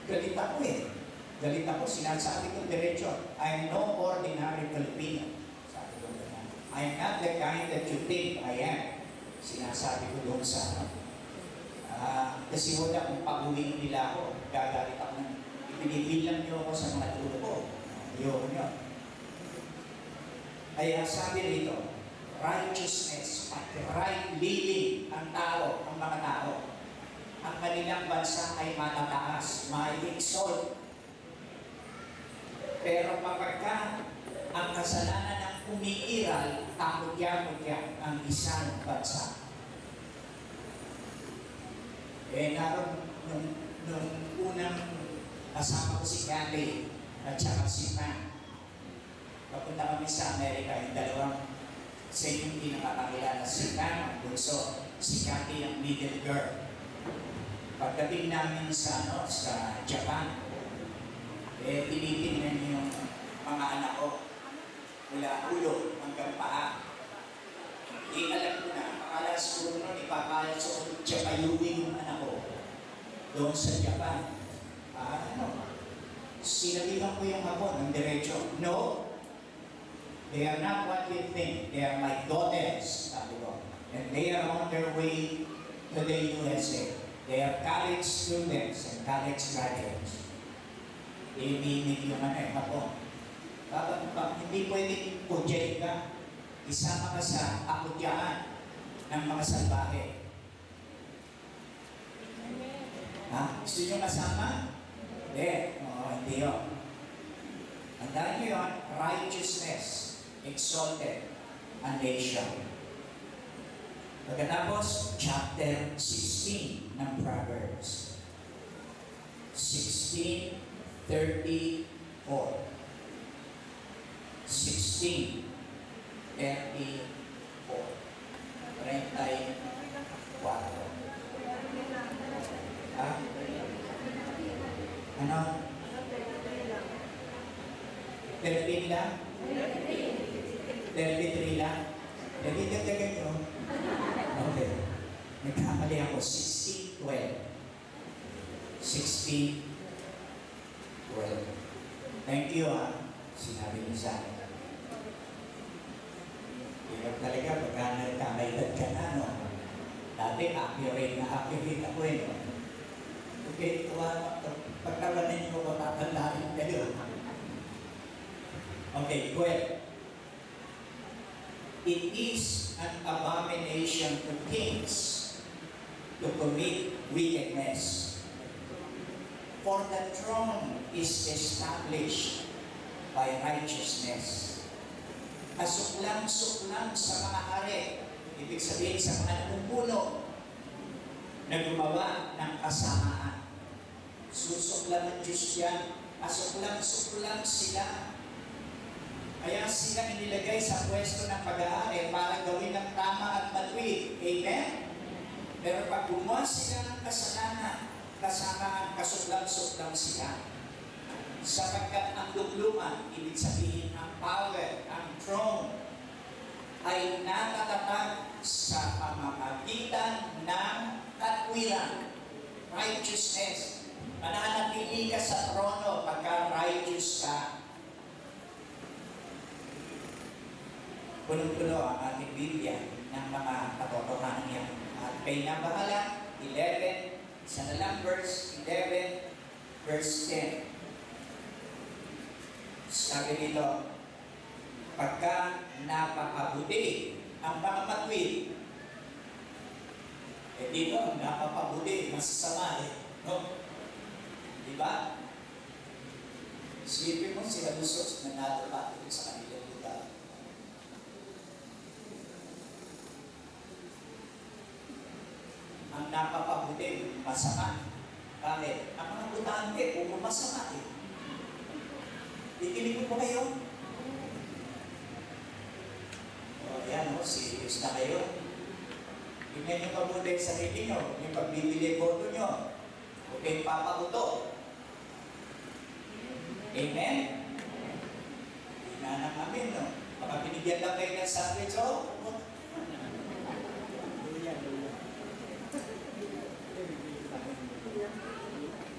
Galit ako Galit ako, sinasabi ko diretso, I'm no ordinary Filipino. Sabi ko naman, I'm not the kind that you think I am. Sinasabi ko doon sa kasi wala kung pag-uwing nila ako, gagalit ako ng ipinibilang niyo ako sa mga tulo ko. Ayoko niyo. Kaya sabi rito, righteousness at right living ang tao, ang mga tao, ang kanilang bansa ay matataas, ma-exalt. Pero kapag ang kasalanan ng umiiral, kamutya-mutya ang isang bansa. Naroon nung unang kasama ko si Gabby at saka si Matt. Papunta kami sa Amerika, yung dalawang sa inyong hindi nakakakilala, si Matt ang bunso, si Gabby ang middle girl. Pagdating namin sa Japan, tinitingnan niyo yung mga anak ko mula ulo hanggang paa. Alam ko na, akala siguro nun, ipapayat sa Japayuwi yung anak ko doon sa Japan. Sinabihan ko yung hapon ng diretso. No, they are not what you think. They are my daughters, sabi ko. And they are on their way to the USA. They are college students and college graduates. Ibig yung hapon. Hindi pwedeng project ka. Isama ka sa akutyaan ng mga salbahe. Gusto nyo kasama? Hindi yun. Tandaan nyo yun, righteousness exalted a nation. Pagkatapos, chapter 16 ng Proverbs. 16:34. 16:34. 34. Ano? 13 lang? 33 lang? Nagigagagan nyo? Okay. Nagkamali ako. 16:12. 16:12. Thank you, sinabi niyo sa akin. Ikaw talaga, pagka nagkamailad ka na, no? Dati, accurate ako no? Okay, pagkawanan niyo ko, tatandaan kayo. Okay, 12. It is an abomination to kings to commit wickedness. For the throne is established by righteousness. Kasuklang-suklang sa mga hari, ibig sabihin sa mga namumuno, na gumawa ng kasamaan. Susuklang ng Diyos yan, kasuklang-suklang sila. Kaya sila inilagay sa pwesto ng pag-aari para gawin ng tama at matuwid. Amen? Pero pag gumawa sila ng kasalanan, kasamaan, kasuklang-suklang sila. Sapagkat ang lukluman, ibig sabihin ang power, ang throne, ay natatatag sa pamamagitan ng katwiran, righteousness. Mananatili ka sa trono pagka righteous ka. Punong-puno ang ating Biblia ng mga katotohanan yan. At kayo na bahala, 11, isa na lang verse 11, verse 10. Sabi dito, pagka napapabuti ang mga matwid, dito ang napapabuti, masasama no? Diba? Isipin mo sila Lusos na natapatid sa kanilang lugar. Ang napapabuti, masama. Bakit? Ang mga butante, masama Ikinig mo kayo? Yan serious na kayo. Tingnan nyo mabuti sa sarili nyo, yung pagbibili boto nyo. Huwag kayong papakuto. Amen? Hinanang amin, no? Baka binigyan lang kayo ng sandwich,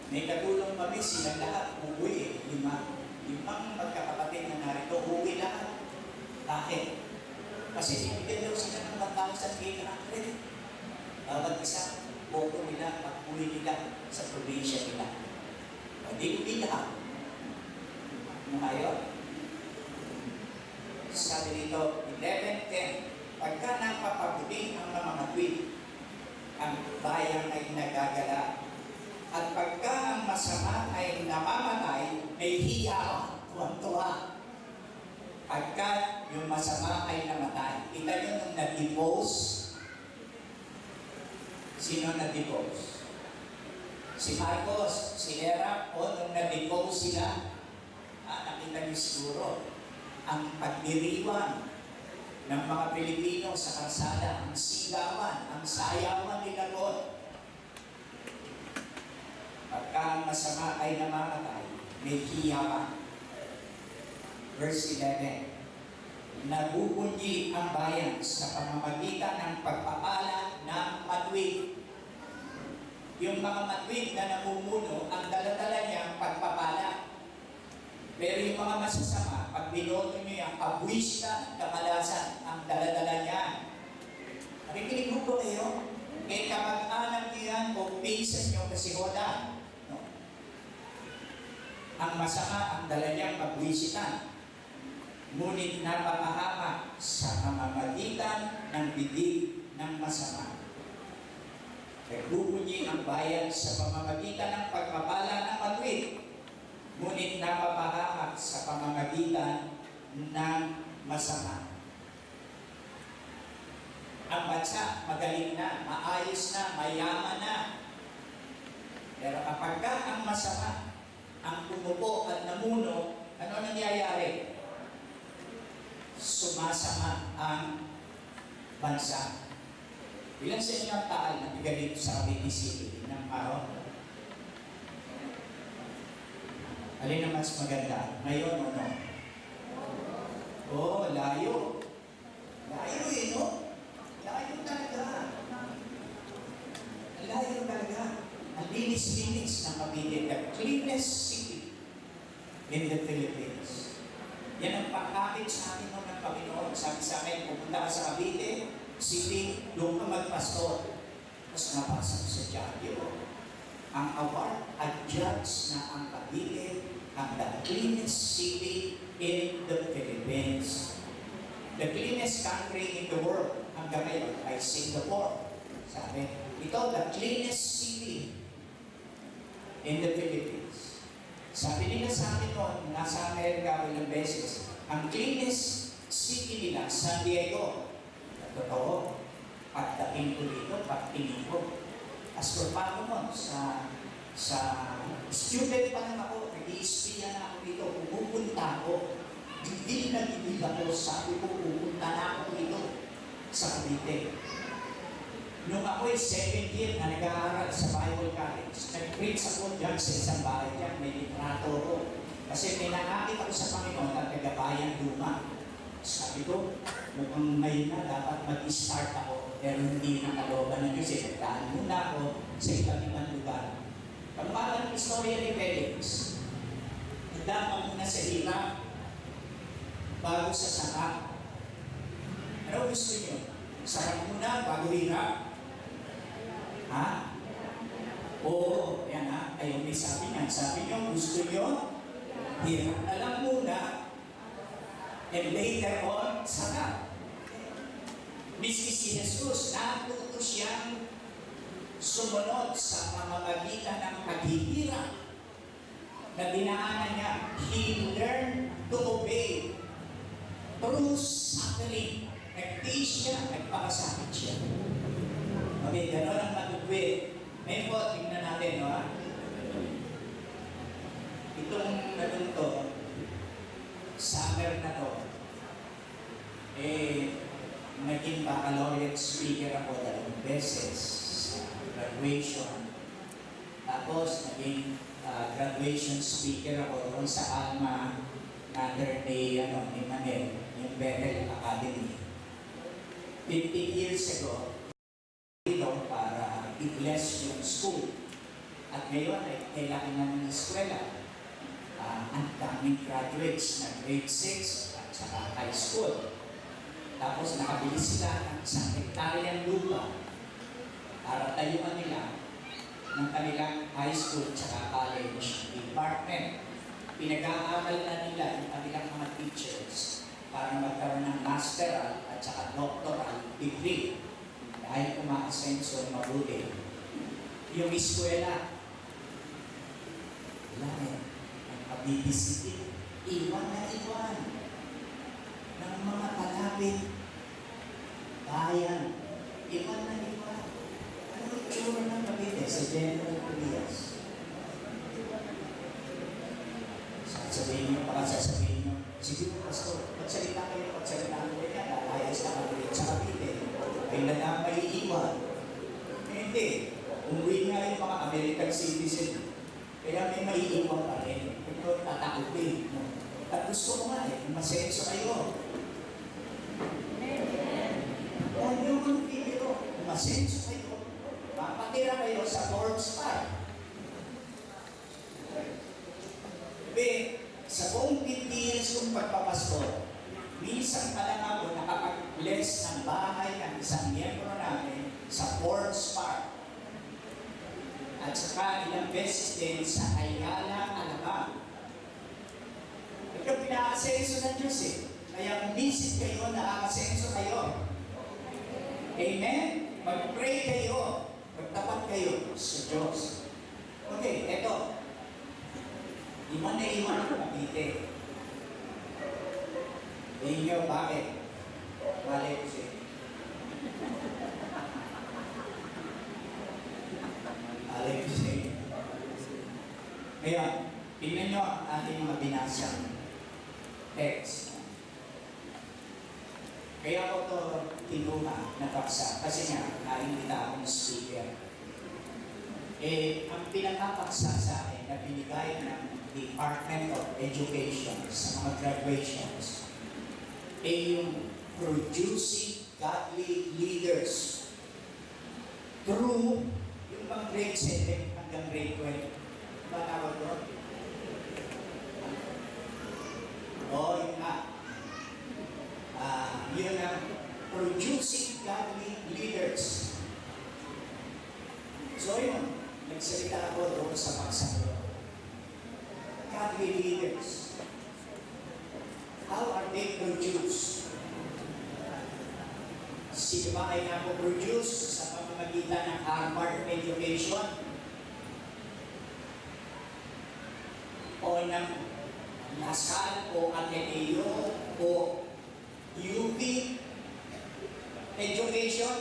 May katulong kami silang lahat, uuwi limang magkakapatid na narito, uuwi lahat. Bakit? Kasi ibigay daw sila ng 1,800. Bawat isa, boto nila, pag-uwi nila sa probinsya nila. Hindi lahat. Ano kayo? Sabi dito, 11:10, pagka napapabuti ang mga matwid, ang bayan ay nagagala. At pagka ang masama ay namamatay, may hiya, tuwang-tuwa. Pagka yung masama ay namatay, kita nyo nung na-depose, sino na-depose? Si Marcos, si Era, o nung na-depose sila, nakita niyo siguro, ang pagdiriwang ng mga Pilipino sa kalsada, ang sigawan, ang sayawan nila doon. Pagka ang masama ay namamatay, may hiyawan. Verse 11, nabubunyi ang bayan sa pamamagitan ng pagpapala ng matwid. Yung mga matwid na namumuno, ang daladala niya ang pagpapala. Pero yung mga masasama, pag binoto niyo yung kabwistan, kamalasan, ang daladala niya. Nakikinig mo po kayo? Kaya kamag-anak niyo yan o pinsan niyo kasi wala. No? Ang masama, ang dala niyang kabwisitan. Ngunit napapahamak sa pamamagitan ng bibig ng masama. Nagbubunyi ang bayan sa pamamagitan ng pagpapala ng matwid. Ngunit napapahamak sa pamamagitan ng masama. Ang bansa, magaling na, maayos na, mayaman na. Pero kapag ang masama, ang umupo at namuno, ano nangyayari? Sumasama ang bansa. Ilan sa inyo ang taal na biga dito sa Cavite City ng araw? Alin ang mas maganda? Ngayon o no? Oh, layo. Layo no? Layo talaga. Layo talaga. Ang linis-linis ng Cavite. The cleanest city in the Philippines. Yan ang pagkakit sa akin ng Panginoon. Sabi sa akin, pupunta ka sa Cavite City, doon ka magpastor. Tapos nabasa ko sa Diaryo. Ang award adjudged na ang Cavite ang the cleanest city in the Philippines. The cleanest country in the world hanggang ngayon ay Singapore. Sabi, ito the cleanest city in the Philippines. Sabi nila sa akin noon, nasa Amerika ilang beses, ang cleanest city nila, San Diego. Totoo, pagdating ko dito, pagtingin ko. As for paano nun, sa student pa lang ako, nag-i-espiya na ako dito, pupunta ako. Hindi nag-ibig ako, sabi ko, pupunta na ako dito sa Cavite. Nung ako'y 7th year na nag-aaral sa Bible College, nag-preach ako dyan sa isang bahay dyan, may litrato ko. Kasi pinakakit ako sa Panginoon at nagabayan luma. Sabi ko, mukhang ngayon na dapat mag-start ako, pero hindi na kalooban ng Diyos. Nagdaan muna ako sa iba't ibang lugar. Pagpalang istorya ni Felix, nagdaan muna sa hirap bago sa sarap. Ano gusto niyo? Sarap muna bago hirap? Ha? Oo, yan ha. Ayaw may sabi niya. Sabi niyo, gusto niyo? Hirap na lang muna. And later on, sarap. Miski si Jesus, natuto siyang sumunod sa pamamagitan ng paghihirap na dinaanan niya. He learned to obey through suffering. Nag-taste siya, nagpakasakit siya. Okay, gano'n ang matutwid. Ngayon po, tingnan natin, no? Itong to, summer na to, naging baccalaureate speaker ako 2 beses sa graduation. Tapos, naging graduation speaker ako doon sa Alma under ni Manel, yung Bethel Academy. 50 years ago, dito para i-bless yung school. At ngayon ay kailangan namin ng eskwela. Ang daming graduates na grade 6 at saka high school. Tapos nakabili sila ng isang hektaryang lupa para tayuan nila ng kanilang high school at saka college department. Pinag-aaral na nila yung kanilang mga teachers para magkaroon ng masteral at saka doctoral degree. kahit umaasenso mabuti. Yung eskwela, wala eh, nagpabibisitin, iwan na iwan ng mga kalapit, bayan, iwan na iwan. Ano yung tsura ng Cavite sa General Trias? Sasabihin nyo, sasabihin nyo, sige po, Pastor, pagsalita kayo, layas na kami sa Cavite, ay nanamaiiwan. Hindi. Umuwi nga yung mga American citizen, kaya may maiiwan pa rin. Ito, tatakupin. At gusto ko nga masenso kayo. O yung mga video, masenso kayo. Mapatira kayo sa Forbes Park. Sa buong 50 years kong pagpapasko, minsan pa lang ako nakapag-bless ng bahay ng isang miyembro namin sa Forbes Park. At saka ilang beses din sa Ayala, Alabang. Ito pinaasenso ng Diyos eh. Kaya kung visit kayo, nakakasenso kayo. Amen? Mag-pray kayo. Magtapat kayo sa Diyos. Okay, eto. Iwan na iwan ang Cavite. Inyo, bakit? Bale ko siya. Bale ko siya. Ngayon, tingnan nyo ang ating mga binasang text. Kaya ko ito tinuna na paksa kasi nga, naimbita akong speaker. Ang pinakapaksa sa akin na binigay ng Department of Education sa mga graduations yung producing godly leaders through yung pang grade 7 hanggang grade 12. Ba tawag doon? Yun nga. Yun ang producing godly leaders. So yun, nagsalita ako doon sa pagsalo. Godly leaders. How are they produced? Sino ba ay napoproduce sa pamamagitan ng Harvard education? O ng Lasal o Ateneo o UP education?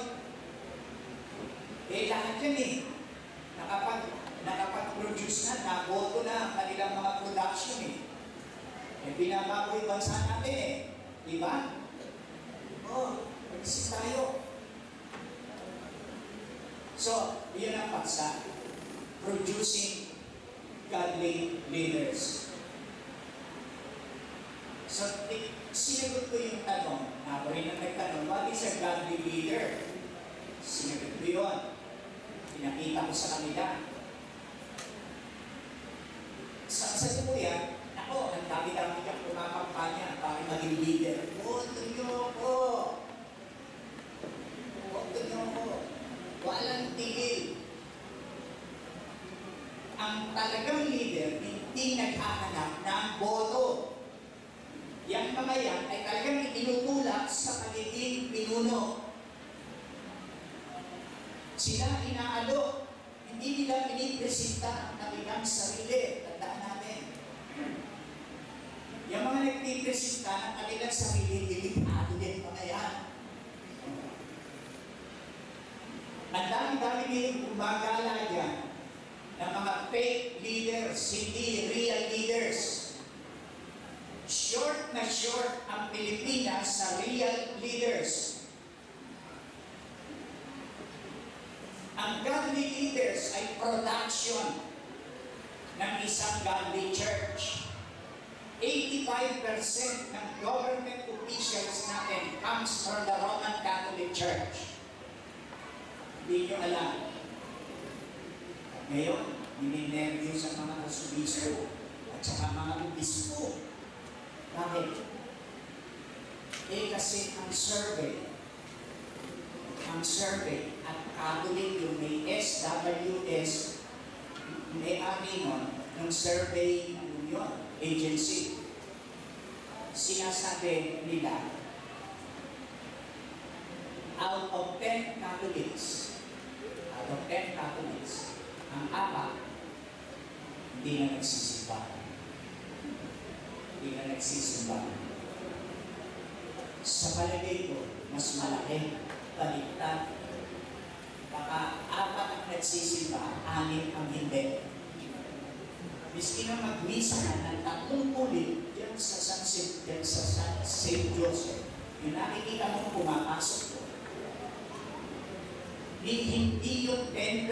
Lahat yan eh. Nakapag-produce na, naboto na ang kanilang mga production eh. Pinapako yung bansa natin eh. Diba? Mag-isip tayo. So, yun ang paksa. Producing godly leaders. So, sinagot ko yung tanong. Ako rin ang nagtanong, what is a godly leader? Sinagot ko yun. Pinakita ko sa kanila. Sa tuya, ako, ang dami-dami kang kumakampanya para maging leader. Boto niyo ako! Boto niyo ako! Walang tigil. Ang talagang leader, hindi naghahanap ng boto. Yang mga yan ay talagang itinutulak sa pagiging pinuno. Sila inaalok, hindi nila pinipresenta ang kanilang sarili. Tandaan natin. Yung mga nagpipresenta ng kanilang sarili, delikado din mga yan. Ang dami-dami din gumagala yan ng mga fake leaders, hindi real leaders. Short na short ang Pilipinas sa real leaders. Ang godly leaders ay production ng isang godly church. 85% ng government officials natin comes from the Roman Catholic Church. Hindi nyo alam. Ngayon, nininervyo sa mga arsobispo at saka mga obispo. Bakit? Kasi ang survey at Catholic yung may SWS, may nun ng survey union agency. Sinasabi nila, out of 10 10 Catholics, ang 4, hindi na nagsisimba. Hindi na nagsisimba. Sa palagay ko, mas malaki, baliktad. Baka 4 ang nagsisimba, 6 ang hindi. Miski na mag-misa na ng 3 ulit, yan sa St. Joseph, yung nakikita mo pumapasok ko. Hindi yung 10%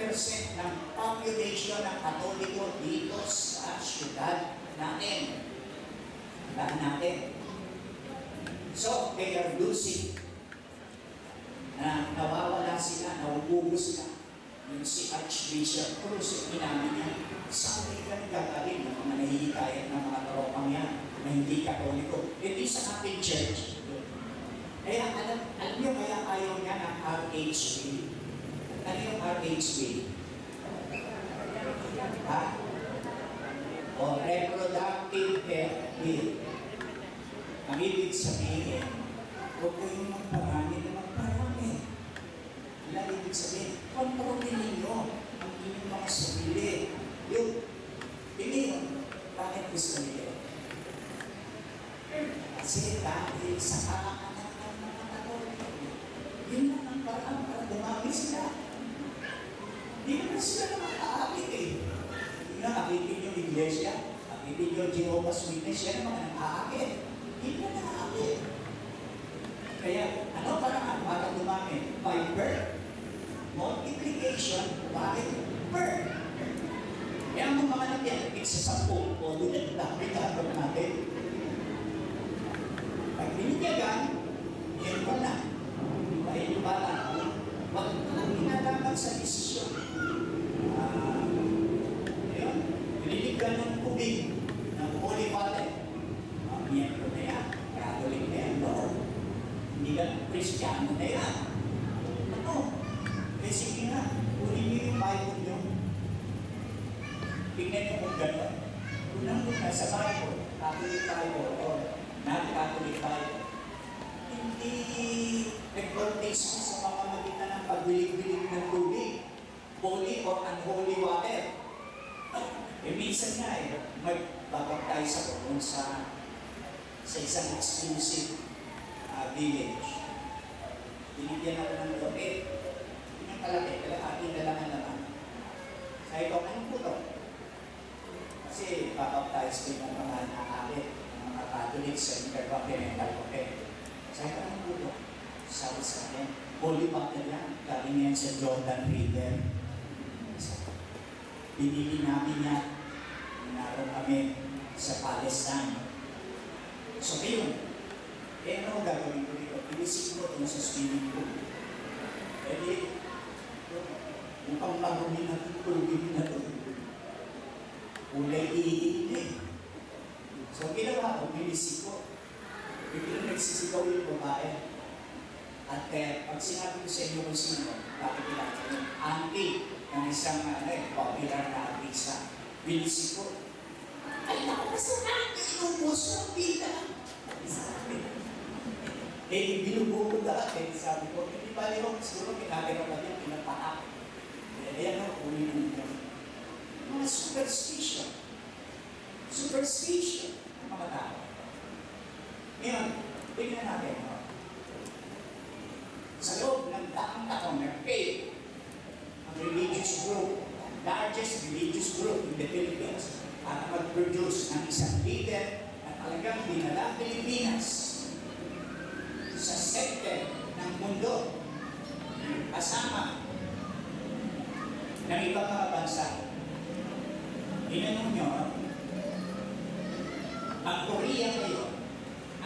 ng population ng Katoliko dito sa syudad natin. Tandaan natin. So, they are losing. Nawawala sila, nauubos na. Yung si Archbishop Cruz, inamin niya, saan ka nagagaling ng mga nahihikayat ng mga tropang yan na hindi Katoliko? Hindi sa ating church. Kaya alam niyo kaya ayaw niya ng RHB. Ano yung RHB? Ha? O Reproductive Health Bill. Ang ibig sabihin, huwag kayong magparami na magparami. Ang ibig sabihin, kontrolin ninyo ang inyong mga sarili. Yun. Hindi yun. Bakit gusto niyo? Kasi dahil sa kakakanan ng mga Katoliko, yun lang ang parang para dumami sila. Hindi naman sila nakakaakit eh. Hindi na nakitin yung iglesia, nakitin yung Jehovah's Witness, yan naman nakakaakit. Hindi na nakakaakit. Kaya, ano parang para dumami? By birth. Multiplication by birth. Kaya ang mga nagyan, isa 10, o doon ang dami-dami natin. Pag binigyagan, yan pa na. Dahil yung bala, wag na inalaman sa desisyon. Ayun, bililigyan ng tubig, ng holy water. Miyembro na yan, Catholic na yan, no? Hindi ka Kristiyano na yan. Ano? Eh sige nga, kunin niyo yung Bible niyo. Tingnan niyo kung gano'n. Unang-una sa Bible, Catholic Bible, o non-Catholic Bible, hindi nag-baptism sa pamamagitan ng pagbilig-bilig ng tubig, holy or unholy water. Eh minsan nga magbabaptize ako kung sa isang exclusive village. Binigyan ako ng lote. Yun ang kalaki, ating dalangan naman. Sabi ko, ano po to? Kasi babaptize ko yung mga nakakit, mga Catholic sa intercontinental cope. Sabi ko, ano po to? Sabi sa akin, holy water yan. Galing yan sa Jordan River. Binili namin yan. Naroon kami sa Palestine. So, yun. Eh, ano gagawin ko dito? Inisip ko ito sa swimming pool. Eh, di, mukhang marumi na tubig na ito. Ulay iinit. So, ginawa ko, inisip ko. Biglang nagsisigaw yung babae. At pag sinabi ko sa inyo kung sino, bakit ilang ko yung auntie ng isang popular na artista. Binisip ko, ay naku, basta auntie, inubos ng pita. Sabi, eh, binubukod dati. Sabi ko, hindi ba rin siguro kinagano ka din, pinapahak. Eh, ano, uwi ng ito. Mga superstition. Superstition ng mga tao. Ngayon, tingnan natin. Sa loob ng daang taon, nag-pay ang religious group, largest religious group in the Philippines, para mag-produce ng isang leader na talagang dinala Pilipinas sa center ng mundo, kasama ng ibang mga bansa. Inanong nyo, ang Korea ngayon,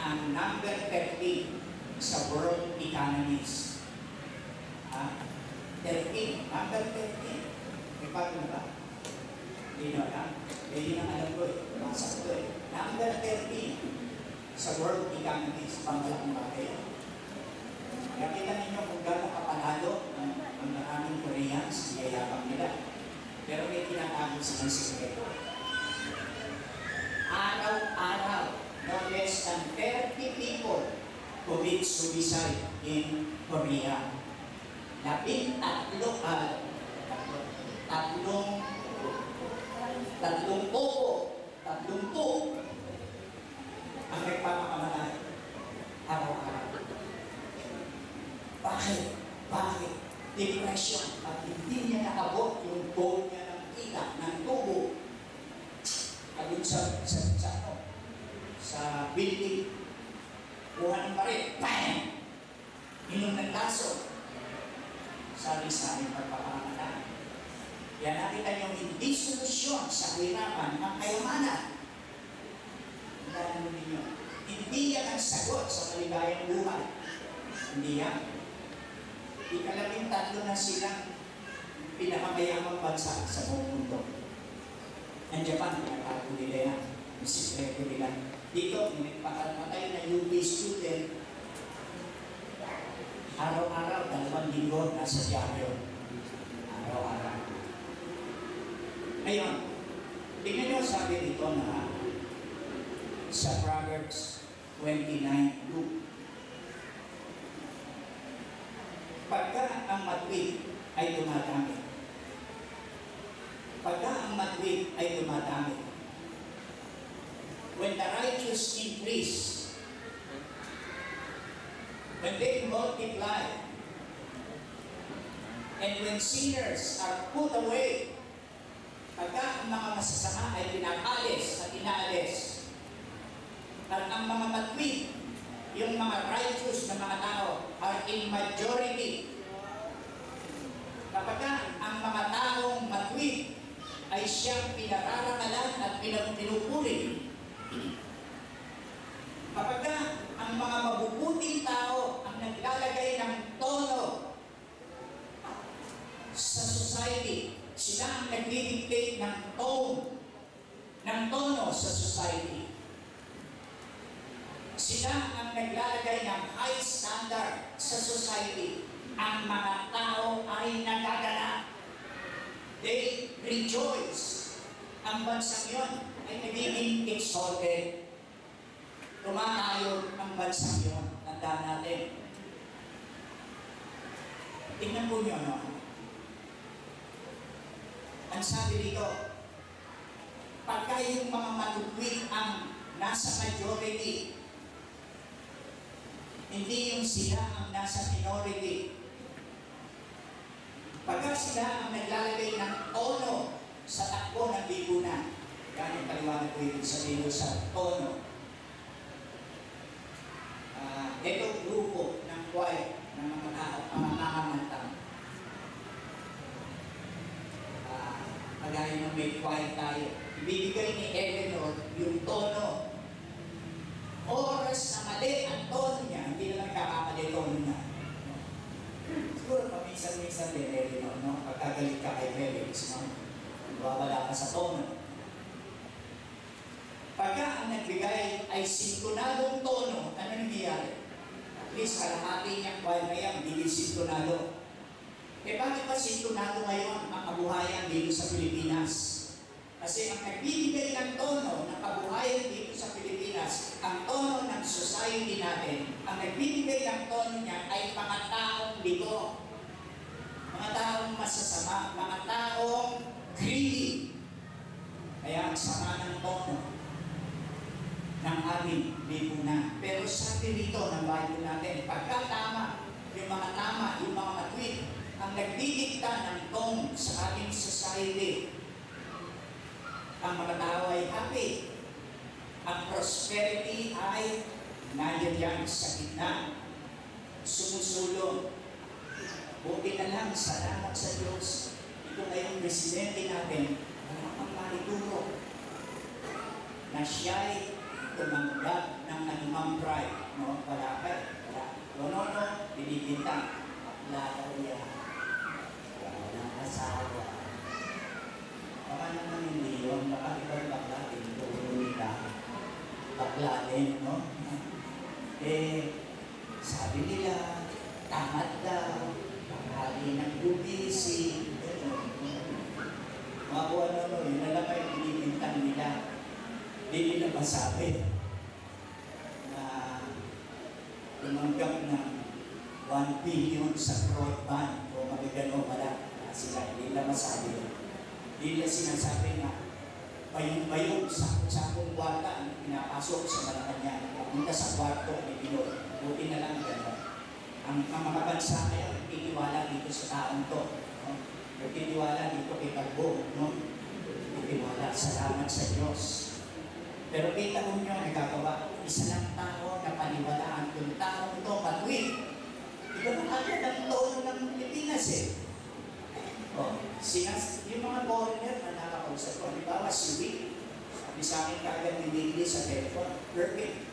ang number 13 sa world economies. 13, number 13. May bago na ba? Hindi nyo alam. Eh, yun ang alam ko eh. Masak ko eh. Number 13 sa world economies. Pangalaking bagay. Nakita ninyo kung gano'ng kapanalo ang maraming Koreans, yayabang nila. Pero may tinatago silang sikreto. Araw-araw, no less than 30 people commit suicide in Korea. tatlong popo, 30 ang nagpapakamatay araw-araw. Bakit? Bakit? Depression at hindi niya naabot yung goal niya ng kita, ng tubo. Ayun sa building, buha ng parit, bam! Inom ng laso. Sabi sa aming pagpapakamatay. Yan nakita niyo hindi solusyon sa kahirapan ng kayamanan. Tandaan ninyo, hindi yan ang sagot sa maligayang buhay. Hindi yan. Ika-13 na silang pinakamayamang bansa sa buong mundo. Ang Japan, pinakago nila yan. Misikreto nila. Dito, pinagpakamatay na UP student. Araw-araw, 2 linggo, nasa diaryo. Araw-araw. Ngayon, tingnan nyo sabi dito na sa Proverbs 29:2. Pagka ang matwid ay dumadami. Pagka ang matwid ay dumadami. When the righteous increase, when they multiply, and when sinners are put away, pagka ang mga masasama ay pinakalis at inaalis, at ang mga matwid, yung mga righteous na mga tao are in majority. Kapag ang mga taong matwid ay siyang pinararangalan at pinupuri. Kapag ang mga mabubuting tao ang naglalagay ng tono sa society, sila ang nagdidictate ng tono sa society. Sila ang naglalagay ng high standard sa society. Ang mga tao ay nagagalak. They rejoice. Ang bansang yon ay nagiging exalted. Tumatayo ang bansang yon. Tandaan natin. Tingnan po nyo, no? Ang sabi dito, pagka yung mga matutuwid ang nasa majority, hindi yung sila ang nasa minority. Pagka sila ang naglalagay ng tono sa takbo ng lipunan, yan yung paliwanag ko ibig sabihin sa tono. Ito grupo ng choir ng mga nangangamantang. Kagaya ng may choir tayo. Ibibigay ni Eleanor yung tono. Oras na mali ang tono niya, hindi na nagkakamali tono niya. Siguro paminsan-minsan din, Eleanor, no? Pagkagalit ka kay Felix, no? Wawala ka sa tono. Pagka ang nagbigay ay sintonadong tono, ano nangyayari? At least kalahati niyang choir na yan, hindi sintonado. Bakit ba sintonado ngayon ang kabuhayan dito sa Pilipinas? Kasi ang nagbibigay ng tono ng kabuhayan dito sa Pilipinas, ang tono ng society natin, ang nagbibigay ng tono niya ay mga taong bito, mga taong masasama, mga taong greedy. Kaya ang sama ng tono ng aming lipunan. Pero sabi rito ng Bible natin, pagka tama, yung mga matwid, ang nagdidikta ng tone sa ating society, ang mga tao ay happy. Ang prosperity ay nandiyan sa gitna. Sumusulong. Buti na lang, salamat sa Diyos. Ito na yung presidente natin, ang marituro, na siya'y tumanggap ng anumang pride. No? Wala ka. Wala. Binibintang. Lalo yan. Walang asawa. Baka naman hindi yun. Baka ibang bakla din. Tulo nila. Bakla din, no? Sabi nila, tamad daw. Bakali ng UBC. Mga buwan yun na lang ay binibintang nila. Hindi nila masabi na tumanggap ng 1 billion sa broadband o may gano'n wala. Sila, hindi nila masabi. Hindi nila sinasabi na bayong-bayong sakong kwarta ang pinapasok sa Malacanang. Punta sa kwarto ni Pinoy. Buti na lang gano'n. Ang mga bansa ngayon, nagtitiwala dito sa taong to. No? Nagtitiwala dito kay Bagbo. No? Nagtitiwala. Salamat sa Diyos. Pero kita mo nyo, nagkagawa, isa lang tao na paniwalaan kung taong to patwid. Iba na agad ang tono ng Pilipinas eh. Yung mga foreigner na nakakausap ko, halimbawa si Wick, sabi sa akin kagad ni Wiggly sa telephone, perfect.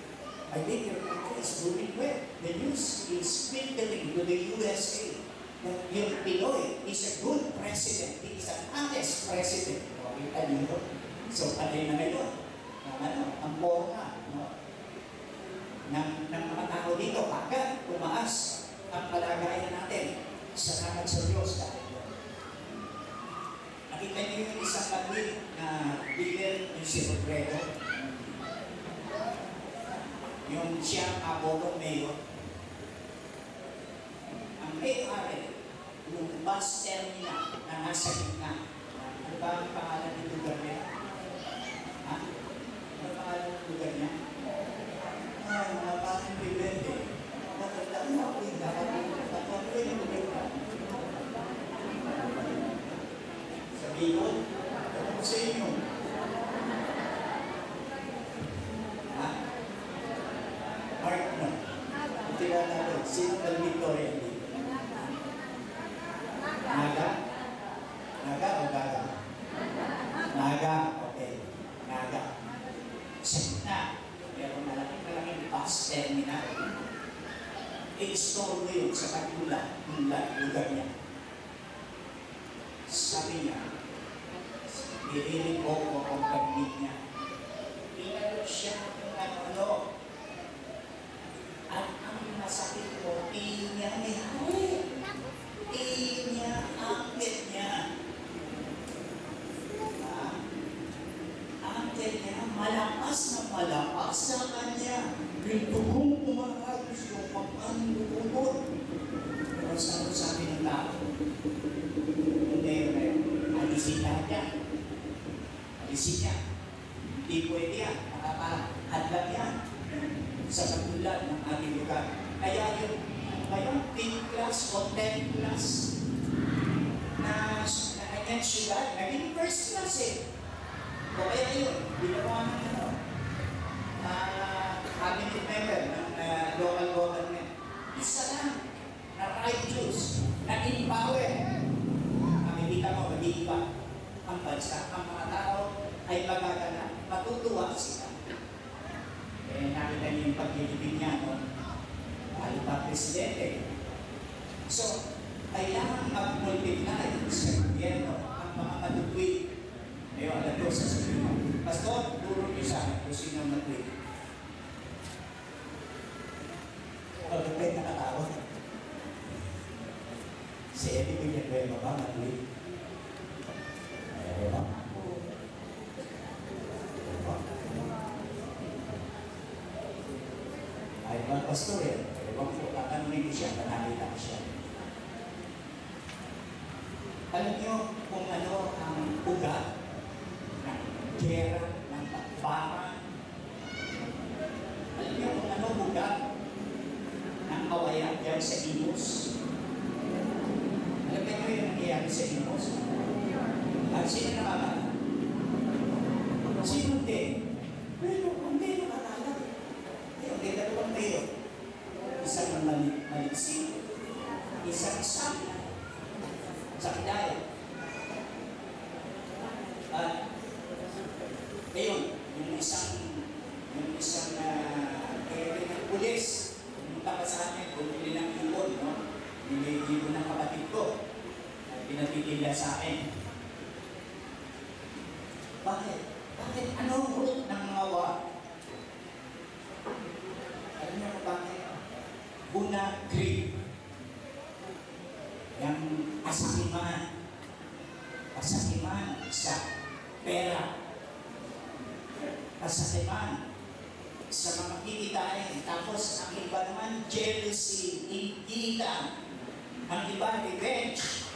I think your country is doing well. The news is filtering to the USA that yung Pinoy is a good president. He is an honest president. O, kita nyo. So, patay na ngayon. Ang forma ng mga tao dito, agad tumaas ang palagayan natin. Salamat sa Diyos dahil yun. Nakita niyo yung isang kapit na leader yung si Robredo, yung siyang Apollo Mayor. Ang ARL, yung bus terminal na nasa gitna. Ano ba ang pangalan ng lugar niya? Ha? Ano ang pangalan ng lugar niya? Mga parang bibente. Matandaan mo ako yung dapat yung lugar. Sa Bicol, ano sa inyo? Ha? Mark mo. Tingnan natin, sino ang Victorian dito? Naga? Naga o Gaga? Naga, okay. Naga. Sa gitna, meron malaking bus terminal. I-store mo yun sa katula ng lugar niya. Sabi niya, dililing ko ang paglig niya. Inalo siya ng ano. At ang masakit ko, tingin niya ni Hari. Tingin niya, angkit niya. Angkit niya, malakas na malakas sa kanya. Yung tugong kumakayos yung pag-anulubot. Pero sabi ng tao, hindi, alisin lahat yan. Alisin niya. Hindi pwede yan. Nakakahadlang yan sa katulad ng ating lugar. Kaya yung ngayon, 10 class o 10 class na kanyang syudad, naging first class eh. O kaya yun, ginawa ng cabinet member ng local government. Isa lang, na righteous, na empower. Nakikita mo, mag-iiba ang bansa. Ang mga tao ay magagana, matutuwa sila. Nakita niyo yung paglilibig niya, no? Lalo pa presidente. So, kailangan mag-multiply sa gobyerno ang mga matutwid. Ngayon, alam ko sa sabi mo, Pastor, turo niyo sa akin kung sino matutwid. Pagkakit nakatawag. Si Eddie Villanueva ba matutwid? Ayaw ba? Ay, mga pastor yan. Ewan ko, tatanungin ko siya, panalita ko siya. Alam niyo kung ano ang ugat ng gera, ng bakbakan. Alam niyo kung ano ugat ng kawayan yan sa Imos. Alam niyo yung nangyayari sa Imos? At sino nakakala? Sino din? Pero hindi nakakala. May dalawang mayor. Isang maliksi, isang sa Kidaya. At ngayon, yung isang pulis, pumunta pa sa akin, bumili ng ibon, no? Ibon ng kapatid ko. Pinatitila sa akin. Bakit? Bakit? Anong root ng mga alam niyo bakit? Buna grip. Yang pasakiman sa pera. Pasakiman sa mga kikitain. Tapos ang iba naman, jealousy, inggitan. Ang iba, revenge.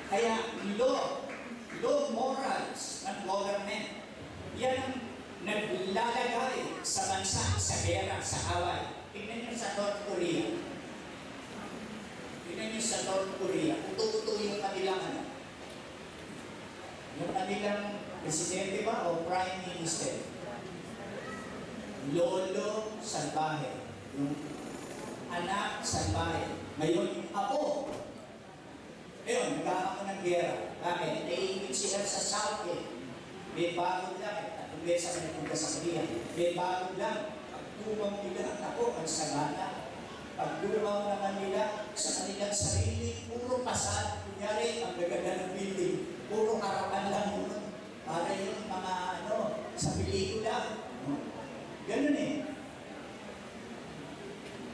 Kaya law morals ng government, yan ang naglalagay sa bansa, sa gera, sa away. Tignan nyo sa North Korea. Tignan nyo sa North Korea. Uto-uto yung kanilang ano. Yung kanilang presidente ba o prime minister. Lolo salbahe. Yung anak salbahe. Ngayon yung apo. Ngayon, nagkakaroon ng gera. Bakit? Naiingit sila sa South eh. May bagod lang eh. Tatlong beses na nagpunta sa Korea. May bagod lang. Pagtuwang nila, ako, ang sagana. Pagtuwang naman nila sa kanilang sarili, puro pasad. Kunyari, ang gaganda ng building. Puro harapan lang yun. Para yung mga sa pelikula. Ganun eh.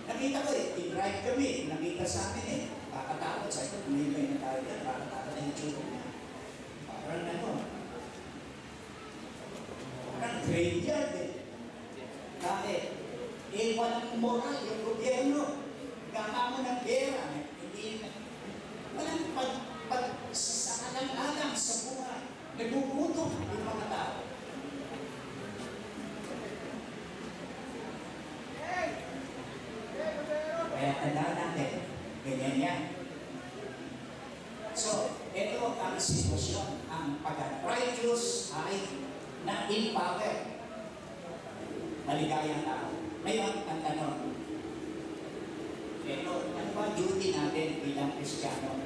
Nakita ko eh, i-drive kami, nakita sa amin eh. Kakatakot sa ito, kumibay na tayo yan, kakatakot na yung tsura niya. Parang parang graveyard eh. Bakit? Eh, walang moral yung gobyerno. Gama mo ng pera. Walang pag-sakalang-alang sa buhay. Nagugutom yung mga tao. Kaya tandaan natin, ganyan yan. So, ito ang sitwasyon. Ang pag-righteous ay na-empower. Maligayang tao. Ngayon, ang tanong, ano ba duty natin bilang Kristiyano?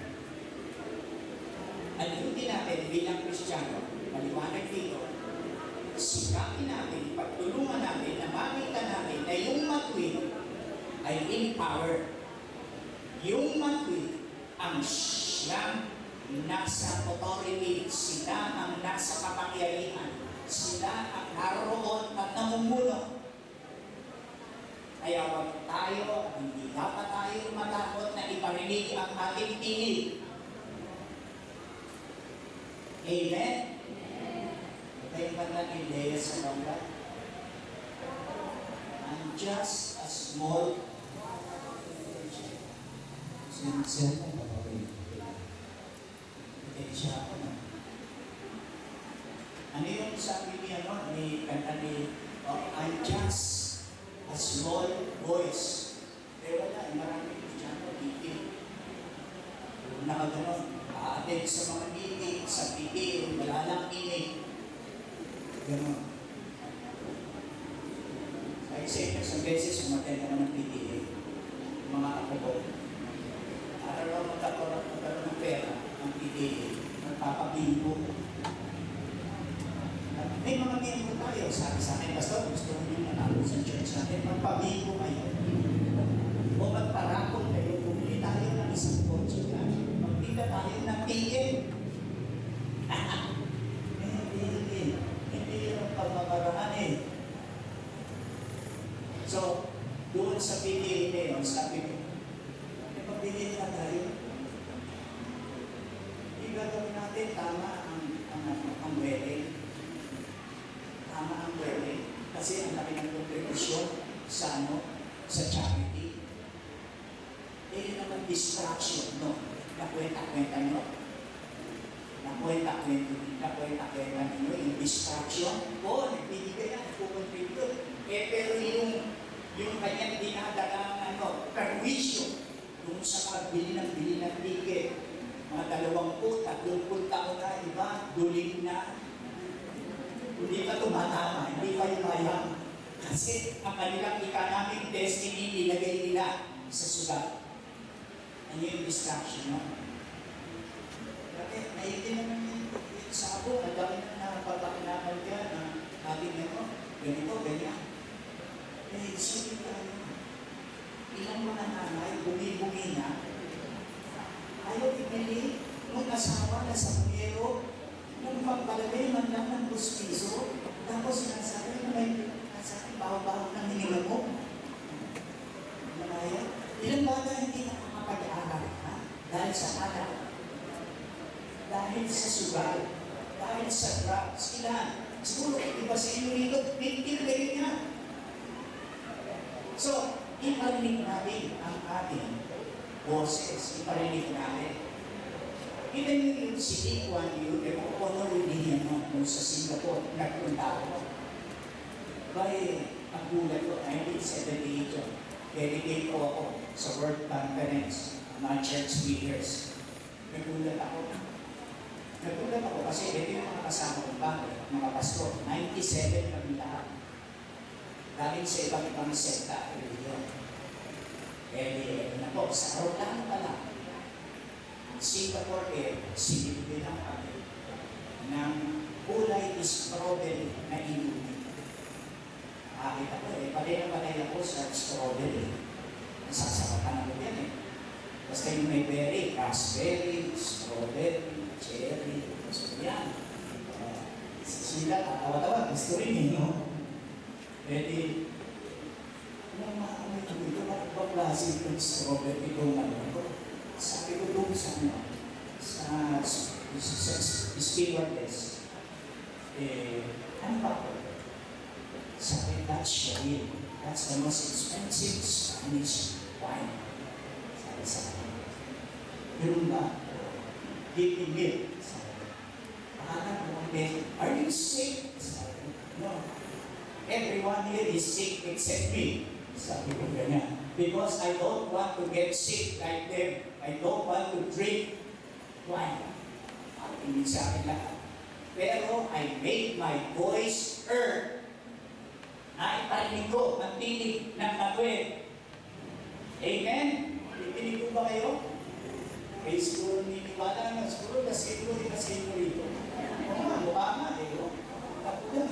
Ang duty natin bilang Kristiyano, maliwanag dito, sikapin natin, pagtulungan natin, na makita natin na yung matwid ay empower. Yung matwid ang siyang nasa authority, sila ang nasa kapangyarihan, sila ang naroon at namumuno. Kaya wag tayo, hindi dapat tayo matakot na iparinig ang ating tinig. Amen? Ito yung kanta ni Lea Salonga. I'm just a small sincere na gagawin. Siya ako na. Ano yung sabi niya, ni kanta ni, I'm just a small voice. Pero wala, maraming Kristiyano, titig. Nakaganon, aatin sa mga meeting, sa titig, wala lang inig. Ganon. Sa isang beses, umatay ka naman titig. Mga ako ko. Araw magkaroon ng pera, ang titig, magpapabinggo. May mga binggo tayo. Sabi sa akin, Pastor, gusto mo yung natapos sa church natin, magpabinggo kayo. O magparakong kayo, bumili tayo ng isang kotse na. Magpila tayo ng PM. Hindi yung pagmamaraan eh. So, doon sa PTA ngayon, sabi ko, pagpili na tayo. Gagawin natin tama ang wedding. Tama ang wedding. Kasi ang laki ng kontribusyon sa charity. Eh naman distraction, no? Nakwenta-kwenta nyo. Nakwenta-kwenta nyo yung distraction. Oo, nagbibigay yan, nagpukontribute. Pero yung kanyang dinadalang perwisyo, yung sa pagbili ng ticket, mga 20, 30 taon na, iba, duling na. Hindi ka tumatama, hindi pa yumayang. Kasi ang kanilang economic destiny nilagay nila sa sugat. Ano yung distraction, no? Kasi naitin naman yung sa ako, ang dami na napapakinamal ka na ating ganito, ganyan. Eh, isipin tayo. Ilang mga nanay, bumi-bumi na, ayaw ipili nung asawa na sa bunyero, nung pagpalagay man lang ng buspiso, tapos sinasabi na may baho-baho ng hinilang mo. Malaya. Ilang bata hindi nakakapag-aaral dahil sa alak, dahil sa sugal, dahil sa drugs. Ilan? Siguro, iba sa inyo rito, pintil kayo niya. So, iparinig natin ang ating boses, iparinig natin. Kita niyo yung si Lee Kuan Yew, honor din yan no, sa Singapore, nagpunta ako. By ang gulat ko, 1978 yun. Delegate ko ako sa World Conference, mga church leaders. Nagulat ako. Nagulat ako kasi ito yung mga kasama kong bagay, mga pastor, 97 kami lahat. Galing sa ibang sekta, religion. Na po, sa Aeroplano pa lang, Singapore sinilbi lang kami ng kulay strawberry na inumin. Nakakita ko pati na patay ako sa strawberry. Nasasakatan ako yan Basta yung may berry, raspberry, strawberry, cherry, so yan. Sila, tawa-tawa, gusto rin no? Pwede, ito bakit ba klase itong strawberry itong sabi ko doon sa stewardess, ano ba ko? Sabi, that's Shahir. That's the most expensive Spanish wine. Sabi sa akin. Ganun ba? Give me milk. Sabi. Pakakad mo kami, are you sick? Sabi. No. Everyone here is sick except me. Sabi ko ganyan. Because I don't want to get sick like them. I don't want to drink wine. Hindi sa akin lahat. Pero I made my voice heard. Naiparinig ko ang tinig ng katwid. Amen? Tinig ko ba kayo? Eh, siguro niniwala na. Siguro kasi ito rito. Mukha nga Ako lang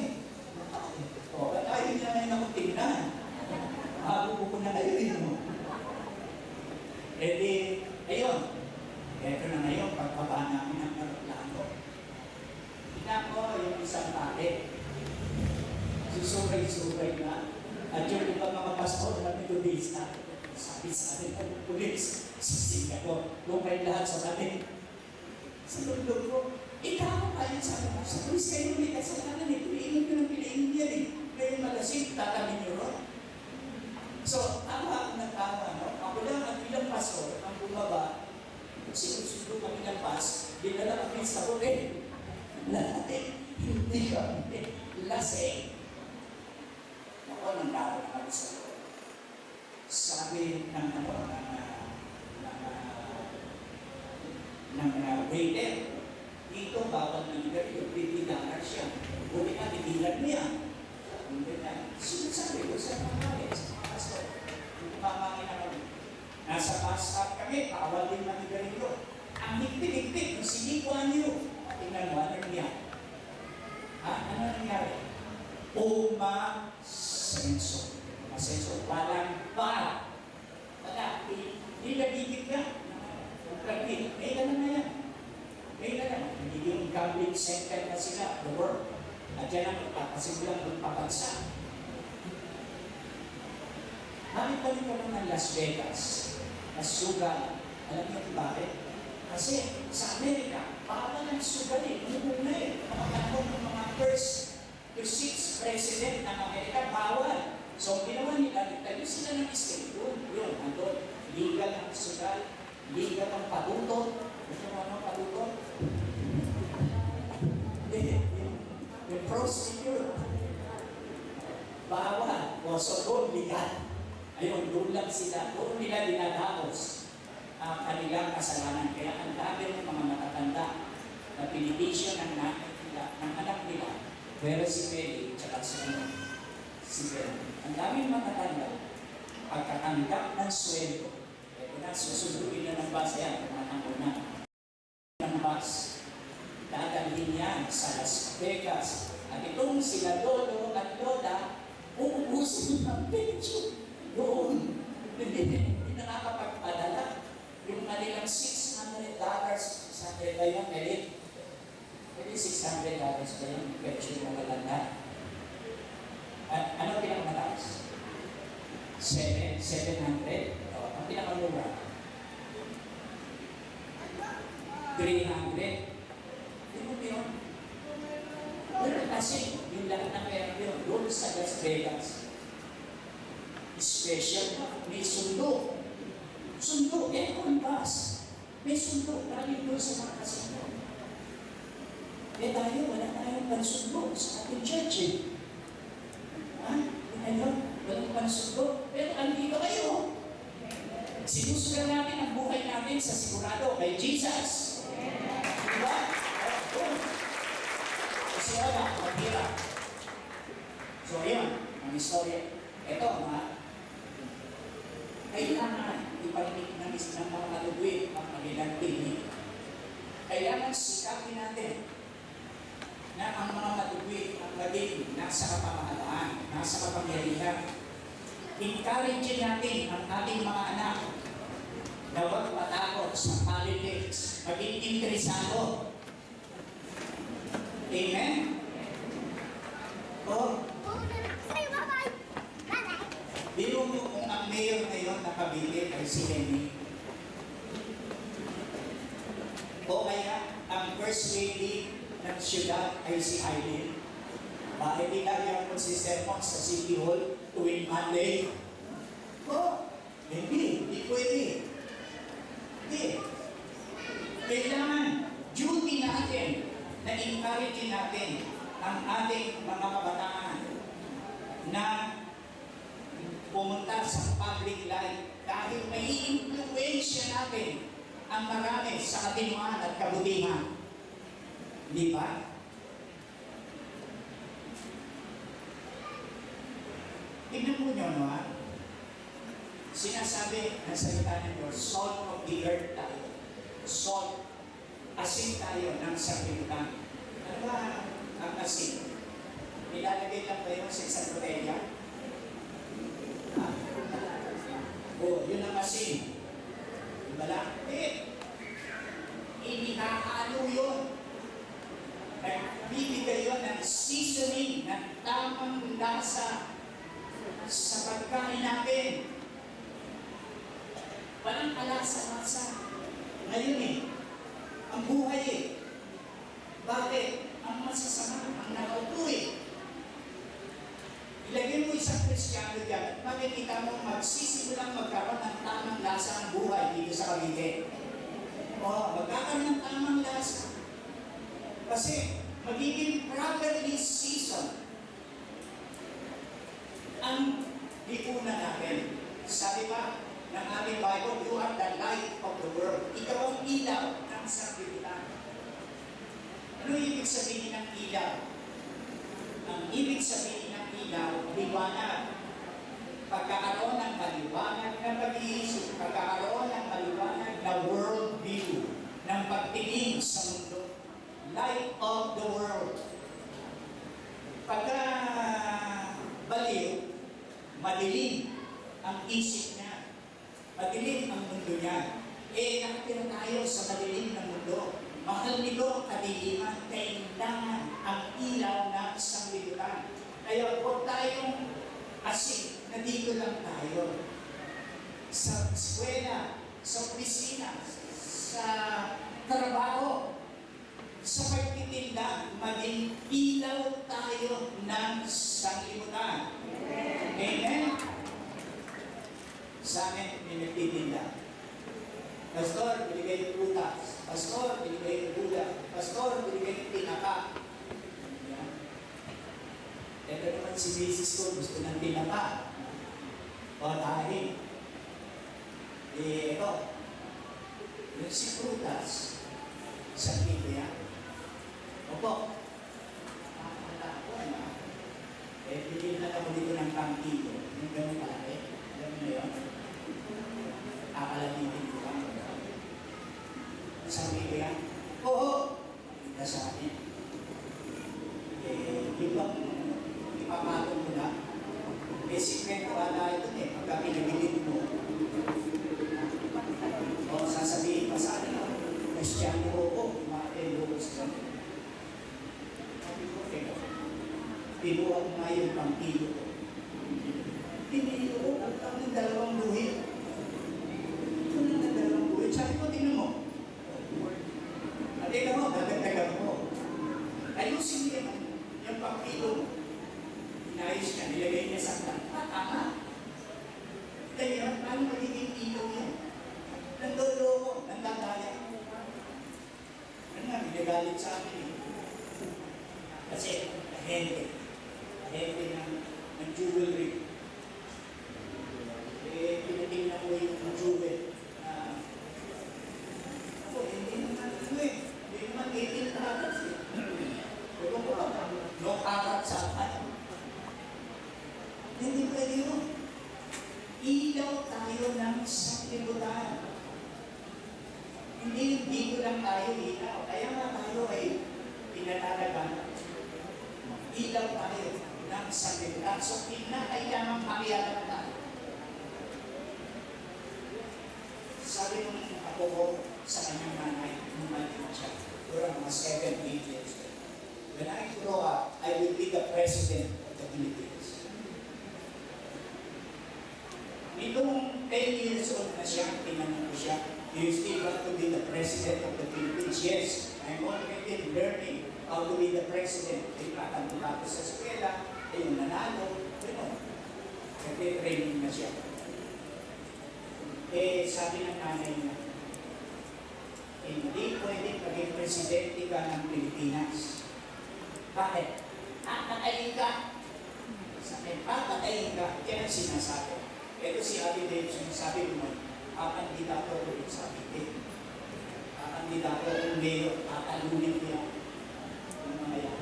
ba't ayaw niya ngayon ako tingnan? Mabuko ko na kayo ayun. Ito na ngayon, pagbaba namin ang aeroplano. Tingnan ko yung isang pake. Susubay-subay na. At yung iba mga pastor na metodista, sabi sa atin ang pulis sa Singapore, lumay lahat sa atin. Sa lulog ko, ikaw kayo sa pulis kayo may kasalanan piliin ko ng piliin yan Ngayon magasin, tatamin nyo ron. So, tama ako ng tama, no? Ako lang ang bilang pastor, ang bumaba, sinusundo kami ng pas, dinala kami sa hotel. Lahat hindi kami lasing. Ako nang tao na kami sa loob. Sabi ng waiter, dito bawal ng ganito, bibilangan siya. Buti nga, bibilan niya. Sinasabi ko sa mga kaya, sa mga pastor, yung kumamangin na kami. Nasa bus stop kami, bawal din ng ganito. Ang higpit-higpit, yung sinikuan niyo. Tingnan mo, ano nangyari? Ano nangyari? Umasenso. Walang para. Wala. Hindi nagigit ka. May ganun na yan. Nagiging gambling center na sila, the world. At yan ang magpapasimulang magpapansa. Balik-balik ko lang ng Las Vegas. Las Sugal. Alam niyo kung bakit? Kasi sa Amerika, bawal ang sugal Noong na Mga mga first to sixth president ng Amerika, bawal. So, ginawa nila, nagtayo sila ng state doon. Andun. Legal ang sugal, legal ang palutot. Gusto mo ano palutot? Yung prostitute. Bawal. So, doon, legal. Ayun, doon lang sila. Doon nila dinadaos ang kanilang kasalanan. Kaya ang dami ng mga matatanda na pinitisyon ng anak nila. Pero si Mary, tsaka si Ben. Ang daming matatanda, pagkatanggap ng sweldo, susunduin na ng bus yan, kumatanggap na ng bus. Dadalhin yan sa Las Vegas. At itong sila Lolo at Lola, uubusin ng pension. Doon, hindi nakakapagpadala. Yung kanilang $600, 600 ba yung merit? Pwede $600 ba yung pension mo malanda? At ano pinakamataas? 700? Ang pinakamura? 300? Hindi mo yun? Pero kasi yung lahat ng pera yun, doon sa Las Vegas, special na, may sundo. Sundo, Econ Bus. May sundo tayo doon sa mga kasino. Tayo, wala tayong pansundo sa ating church eh. Ha? Ngayon, walang pansundo. Pero andito kayo. Sinusugan natin ang buhay natin sa sigurado kay Jesus. Diba? Oh. Kasi wala, maghirap. So, yun, ang istorya. Ito, kailangan iparinig ng mga kalugwin ang kanilang tinig. Kailangan sikapin natin na ang mga matugwid ang maging nasa kapamahalaan, nasa kapangyarihan. Encourage natin ang ating mga anak na huwag matakot sa politics, maging interesado. Amen? O, biro mo kung ang mayor ngayon nakabili ay si Lenny. O kaya ang first lady ng siyudad ay si Eileen. Bakit ilagay ang magsisermon sa City Hall tuwing Monday? Oh, hindi pwede. Hindi. Kailangan duty natin na encourage natin ang ating mga kabataan na pumunta sa public life dahil may influensya natin ang marami sa katinuan at kabutihan. Di ba? Tignan mo nyo, no? Sinasabi ng salita ng Diyos, salt of the earth tayo. Salt. Asin tayo ng sanglibutan. Ano ba ang asin? Nilalagay lang ba yun sa isang botella? O, yun ang asin. Wala. Inihahalo yun. Nagbibigay yun ng seasoning, ng tamang lasa sa pagkain natin. Walang kalasa-lasa. Ngayon ang buhay Bakit? Ang masasama, ang nakaupo Ilagay mo isang Kristiyano dyan, makikita mo magsisimulang magkaroon ng tamang lasa ang buhay dito sa Cavite. Magkakaroon ng tamang lasa. Kasi magiging properly seasoned ang lipunan natin. Sabi pa ng ating Bible, you are the light of the world. Ikaw ang ilaw ng sanglibutan. Ano ibig sabihin ng ilaw? Ang ibig sabihin ng ilaw, liwanag. Pagkakaroon ng maliwanag na pag-iisip, pagkakaroon ng maliwanag na world view, ng pagtingin sa mundo. Light of the world. Pagka baliw, madilim ang isip niya. Madilim ang mundo niya. Nakatira tayo sa madilim ng mundo. Mahal nito ang kadiliman, kailangan ang ilaw ng isang libutan. Kaya huwag tayong asin na dito lang tayo. Sa eskwela, sa opisina, sa trabaho, sa pagtitinda, maging ilaw tayo ng sanglibutan. Amen? Sa amin, may nagtitinda. Pastor, binigay yung prutas. Pastor, binigay yung gula. Pastor, binigay yung tinapa. Yan. Ito naman si Mrs. ko, gusto ng tinapa. Dahil. Ito. Yung si prutas. Sa kilo yan. Opo. Ako na. Bigyan na ako dito ng kilo. Yung ganun kalaki. Alam mo na yun? Akalabitin ko lang. Sabi ko yan, oo, kita sa akin. Di ba, ipapatong mo na? Sikreto wala ito pagka pinabilit mo. Sasabihin pa sa akin, Kristiyano ko, ma-elogos ka. Sabi ko, pinuha ko nga yung pang-kilo ko. Pinilo ko, ang ng dalawang buhit. Ito ng dalawang buhit. Sabi ko, tingnan mo. Tingnan mo, dadagdagan mo. Ayusin niya yung pang-kilo mo. Inayos niya, nilagay niya sa tama. Kaya, paano magiging kilo yan? nagalit sa akin eh. Kasi ahente ng jewelry. Pinatingnan ko yung jewel. Ako, hindi naman hindi naman 18 carats eh. Pero ko lang, no carats sa akin. Hindi pwede yun. Ilaw tayo ng sanglibutan. Hindi ko lang tayo ilaw. Kaya nga tayo ay pinatalagan. Ilaw tayo ng sanglibutan. So, kinakailangan pakialam tayo. Sabi nung ako ko sa kanyang nanay, nung maliit siya, durang mga 7, 8 years old. When I grow up, I will be the president of the Philippines. Nitong 10 years old na siya, tinanong ko siya, do you still want to be the president of the Philippines? Yes, I'm already learning how to be the president. Ay katanto sa eskwela, ay yung nanalo, nag-training na siya. Sabi ng nanay niya, hindi pwedeng maging presidente ka ng Pilipinas. Bakit? Papatayin ka. Sabi, papatayin ka. Kaya sinasabi. Ito si Ate Davidson, sabi mo, kakandidato ko rin sa akin. Kakandidato kung mayor, kakalunin ko yan. Yung mga yan.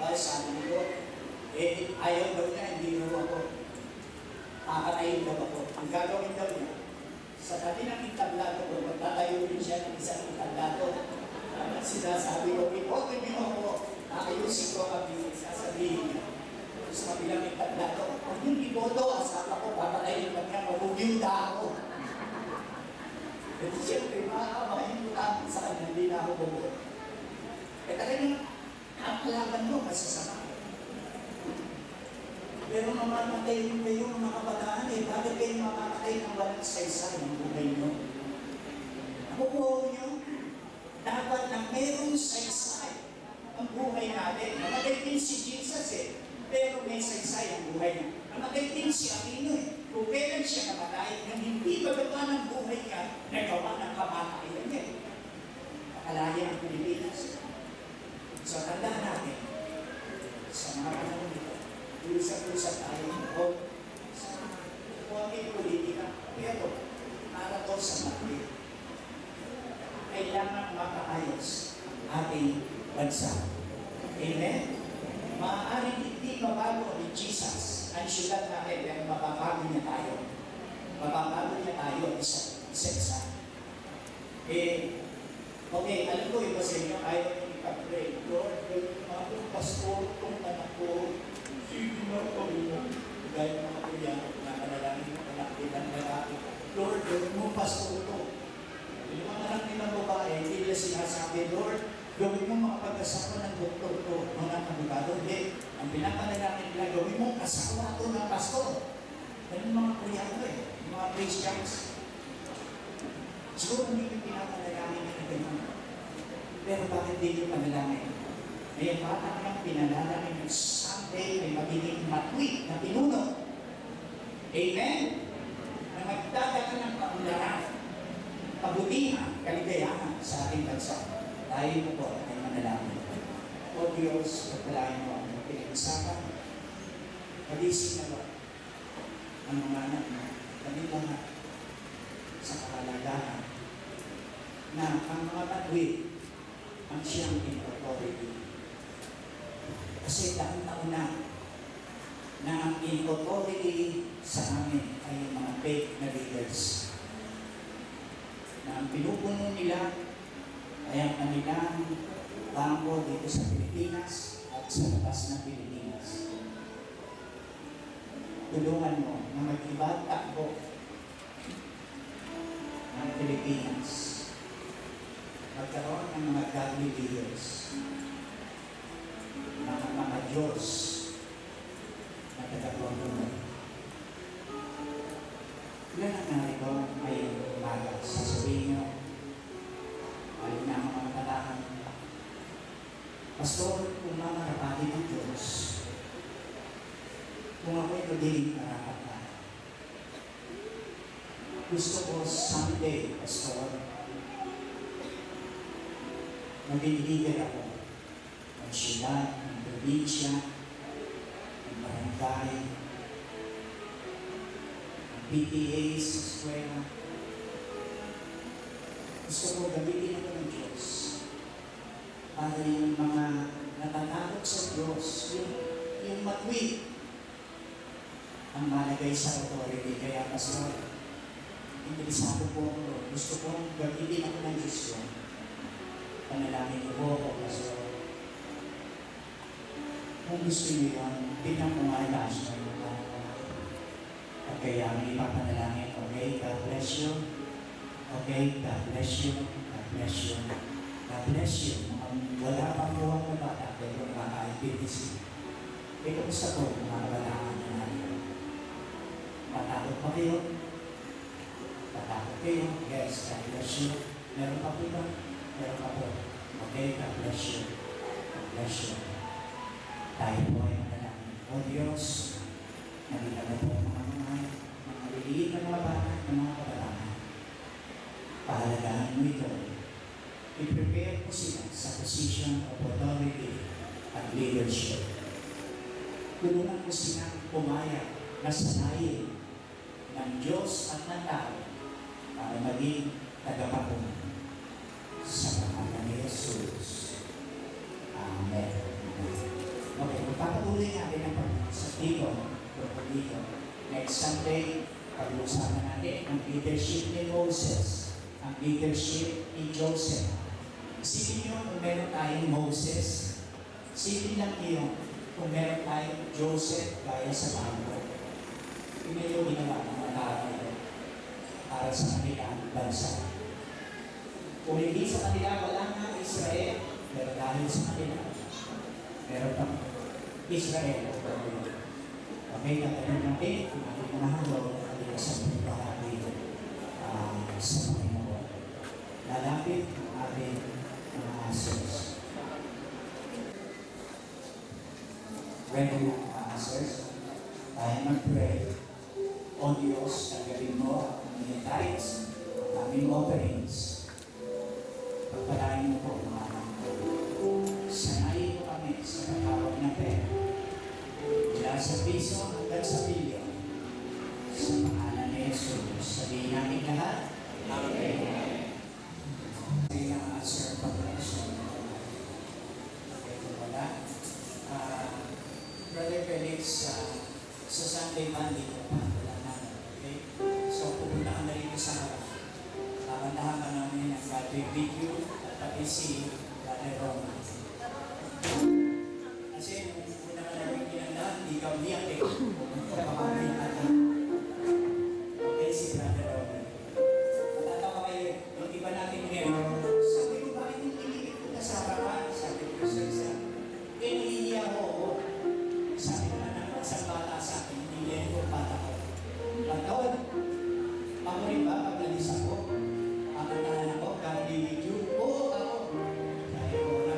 Dahil sabi ko, ayaw daw niya, hindi daw ako. Kakatayin daw ako. Ang gagawin daw niya, sa tabi ng entablado ko, magtatayo rin siya ng isang entablado. At sinasabi ko, ipote niyo ako, ayusin ko kami, sasabihin niya. Sa kabilang entablado, kung yung iboto, asama ko, papatayin ka niya, mabugyuda ako. At siyempre, makakamahin ko kami sa kanya, hindi na ako bubuo. Talagang, ang kalaban mo, masasama. Pero mamamatay rin kayo mga kabataan eh. Bakit kayo mamamatay ng walang saysay ng buhay nyo? Nakukuha nyo, dapat na mayroong saysay ang buhay natin. Namatay din si Jesus eh. Pero may saysay ang buhay niya. Namatay din si Aquino eh. Kung kailan siya namatay, nang hindi pagkaba ng buhay niya, nagawa ng kamatayan niya. Pakalaya ang Pilipinas. So, tandaan natin, sa mga panahon nito, usap-usap tayo o sa konting politika. Pero, para to sa mati, kailangan makaayos ang ating bansa. Amen? Maaaring hindi mabago ni Jesus ang siyudad natin, pero mababago niya tayo. Mababago niya tayo isa-isa. Okay, alam ko iba sa inyo, ayaw niyo ipag-pray. Lord, yung pastor, kung anak ko, sige na kami mo. Dahil mga kuya, nakanalangin mo, anak nilang lalaki. Lord, gawin mo pastor to. Yung mga anak nilang babae, hindi nila sinasabi, Lord, gawin mo mga pag-asawa ng doktor to, mga abogado. Hindi. Ang pinapanalangin nila, gawin mo kasawa to ng pastor. Ganun mga kuya ko eh, mga Christians. Siguro hindi yung pinapanalangin nila ganun. Pero bakit hindi yung panalangin? May bata kang pinalangin ng someday may magiging matwid na pinuno. Amen? Na magdadala ng kaunlaran, kabutihan, kaligayahan sa ating bansa. Tayo mo po ay manalangin. O Diyos, pagpalain mo ang pinag-usapan. Palising na ba ang mga anak mo, kami lahat sa kahalagahan na ang mga matwid ang siyang in-authority. Kasi taon-taon na ang in-authority sa amin ay yung mga fake na leaders. Na ang pinupuno nila ay ang kanilang bangko dito sa Pilipinas at sa labas ng Pilipinas. Tulungan mo na mag-ibang takbo ng Pilipinas. Magkaroon ng mga godly leaders, mga Diyos na taga-pagpunod. Ilan ang narito ay umaga. Sasabihin nyo, alin na ang mga katahan. Pastor, kung mamarapati ng Diyos, kung ako'y magiging karapatan, gusto ko someday, Pastor, nag-leader ako ng siyudad, ng probinsya, ng barangay, ng PTA sa eskwela. Gusto ko gamitin ako ng Diyos para yung mga natatakot sa Diyos, yung matwid ang malagay sa authority. Kaya pastor, interesado po ako. Gusto kong gamitin ako ng Diyos yun. Panalangin niyo po ako, pastor. Kung gusto niyo yun, tingnan ko nga itaas na yung at kaya ang ipapanalangin, okay, God bless you. Okay, God bless you. God bless you. God bless you. Wala pang buwang na bata, pero nakaka-IPTC. Kumusta po mga kabataan na natin? Patakot pa kayo? Patakot kayo? Yes, God bless you. Meron pa po ba? Meron pa po. Okay, God bless you. God bless you. Tayo po ay manalangin. O Diyos, nalita na po mga liliit na mga bata, mga kabataan. Pahalagahan mo ito. I-prepare po sila sa position of authority at leadership. Tulungan po silang pumayag na sanayin ng Diyos at ng tao para maging tagapagod sa pangalan ni Jesus. Amen. Okay, magpapatuloy natin ang pag-sabihin dito. Next Sunday, pag-uusapan natin ang leadership ni Moses, ang leadership ni Joseph. Isipin nyo kung meron tayong Moses, isipin lang nyo kung meron tayong Joseph gaya sa Bible. Hindi nyo ginawa ng mga tao para sa kanilang bansa. Kung hindi sa kanila, wala nga Israel, pero dahil sa kanila, meron pang Israel. Okay, katayin natin, kung ating manahalo, ating sa pagbahagi sa Panginoon. Lalapit ang ating mga answers. Ready mga answers? Tayo mag-pray. O Diyos, tagaling mo ang aming tithes, ang aming offerings. Pagpalain mo po mga anak ko. Sanayin mo kami sa katawag ng pera. Mula sa piso hanggang sa bilyon. Sa pangalan ni Jesus, sabihin namin lahat. Amen. Hindi na answer pag-question. Okay, kung wala. Brother Felix, sa Sunday Monday ko pa, wala namin. Okay? So, pupunta ka na rin sa harap. Kamandahan ka namin ang Brother Video at pati si Brother Roma. Kasi, kung una ka namin kinandaan, hindi ka umiyak eh. Kapakamin natin. Okay, si Brother Roma. Matatawa kayo, yung iba natin ngayon, sabi ko, bakit hindi ko na sa harapan? Sabi ko, sir, nahihiya ako. Sabi ko na naman sa bata sa akin, hindi yan ko bata ko. Pagkawad, ako rin ba pag nalis ako? Kakantahan ako, kakabibig yun? Oo, ako. Sabi ko,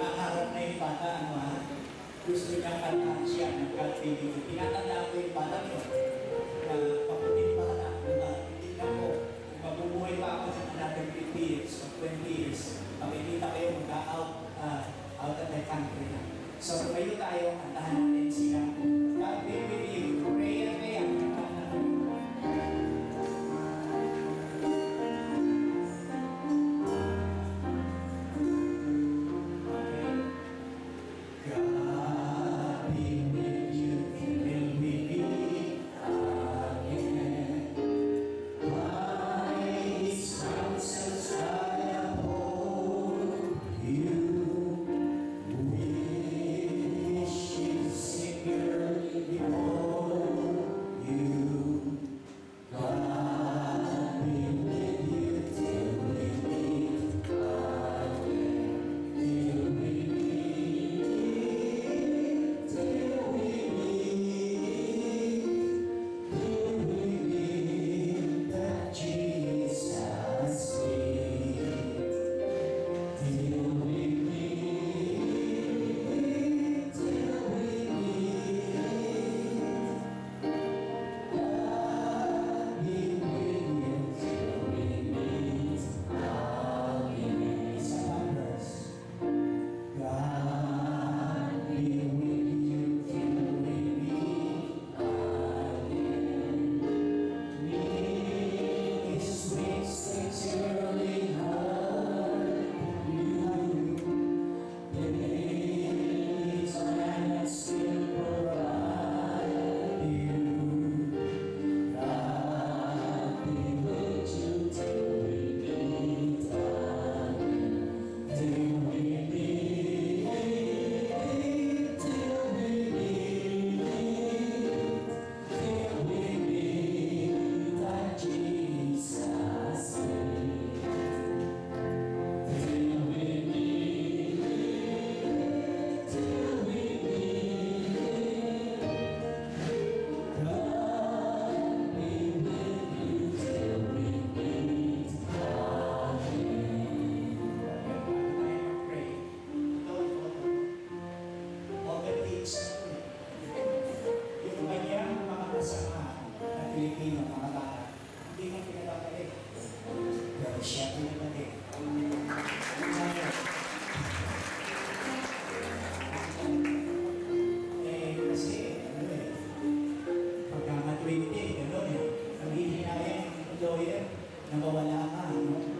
siya pinabalik. Kasi, pagka ma-20, gano'n eh. Pag hihinayang yung lawyer, nawawala ka, no?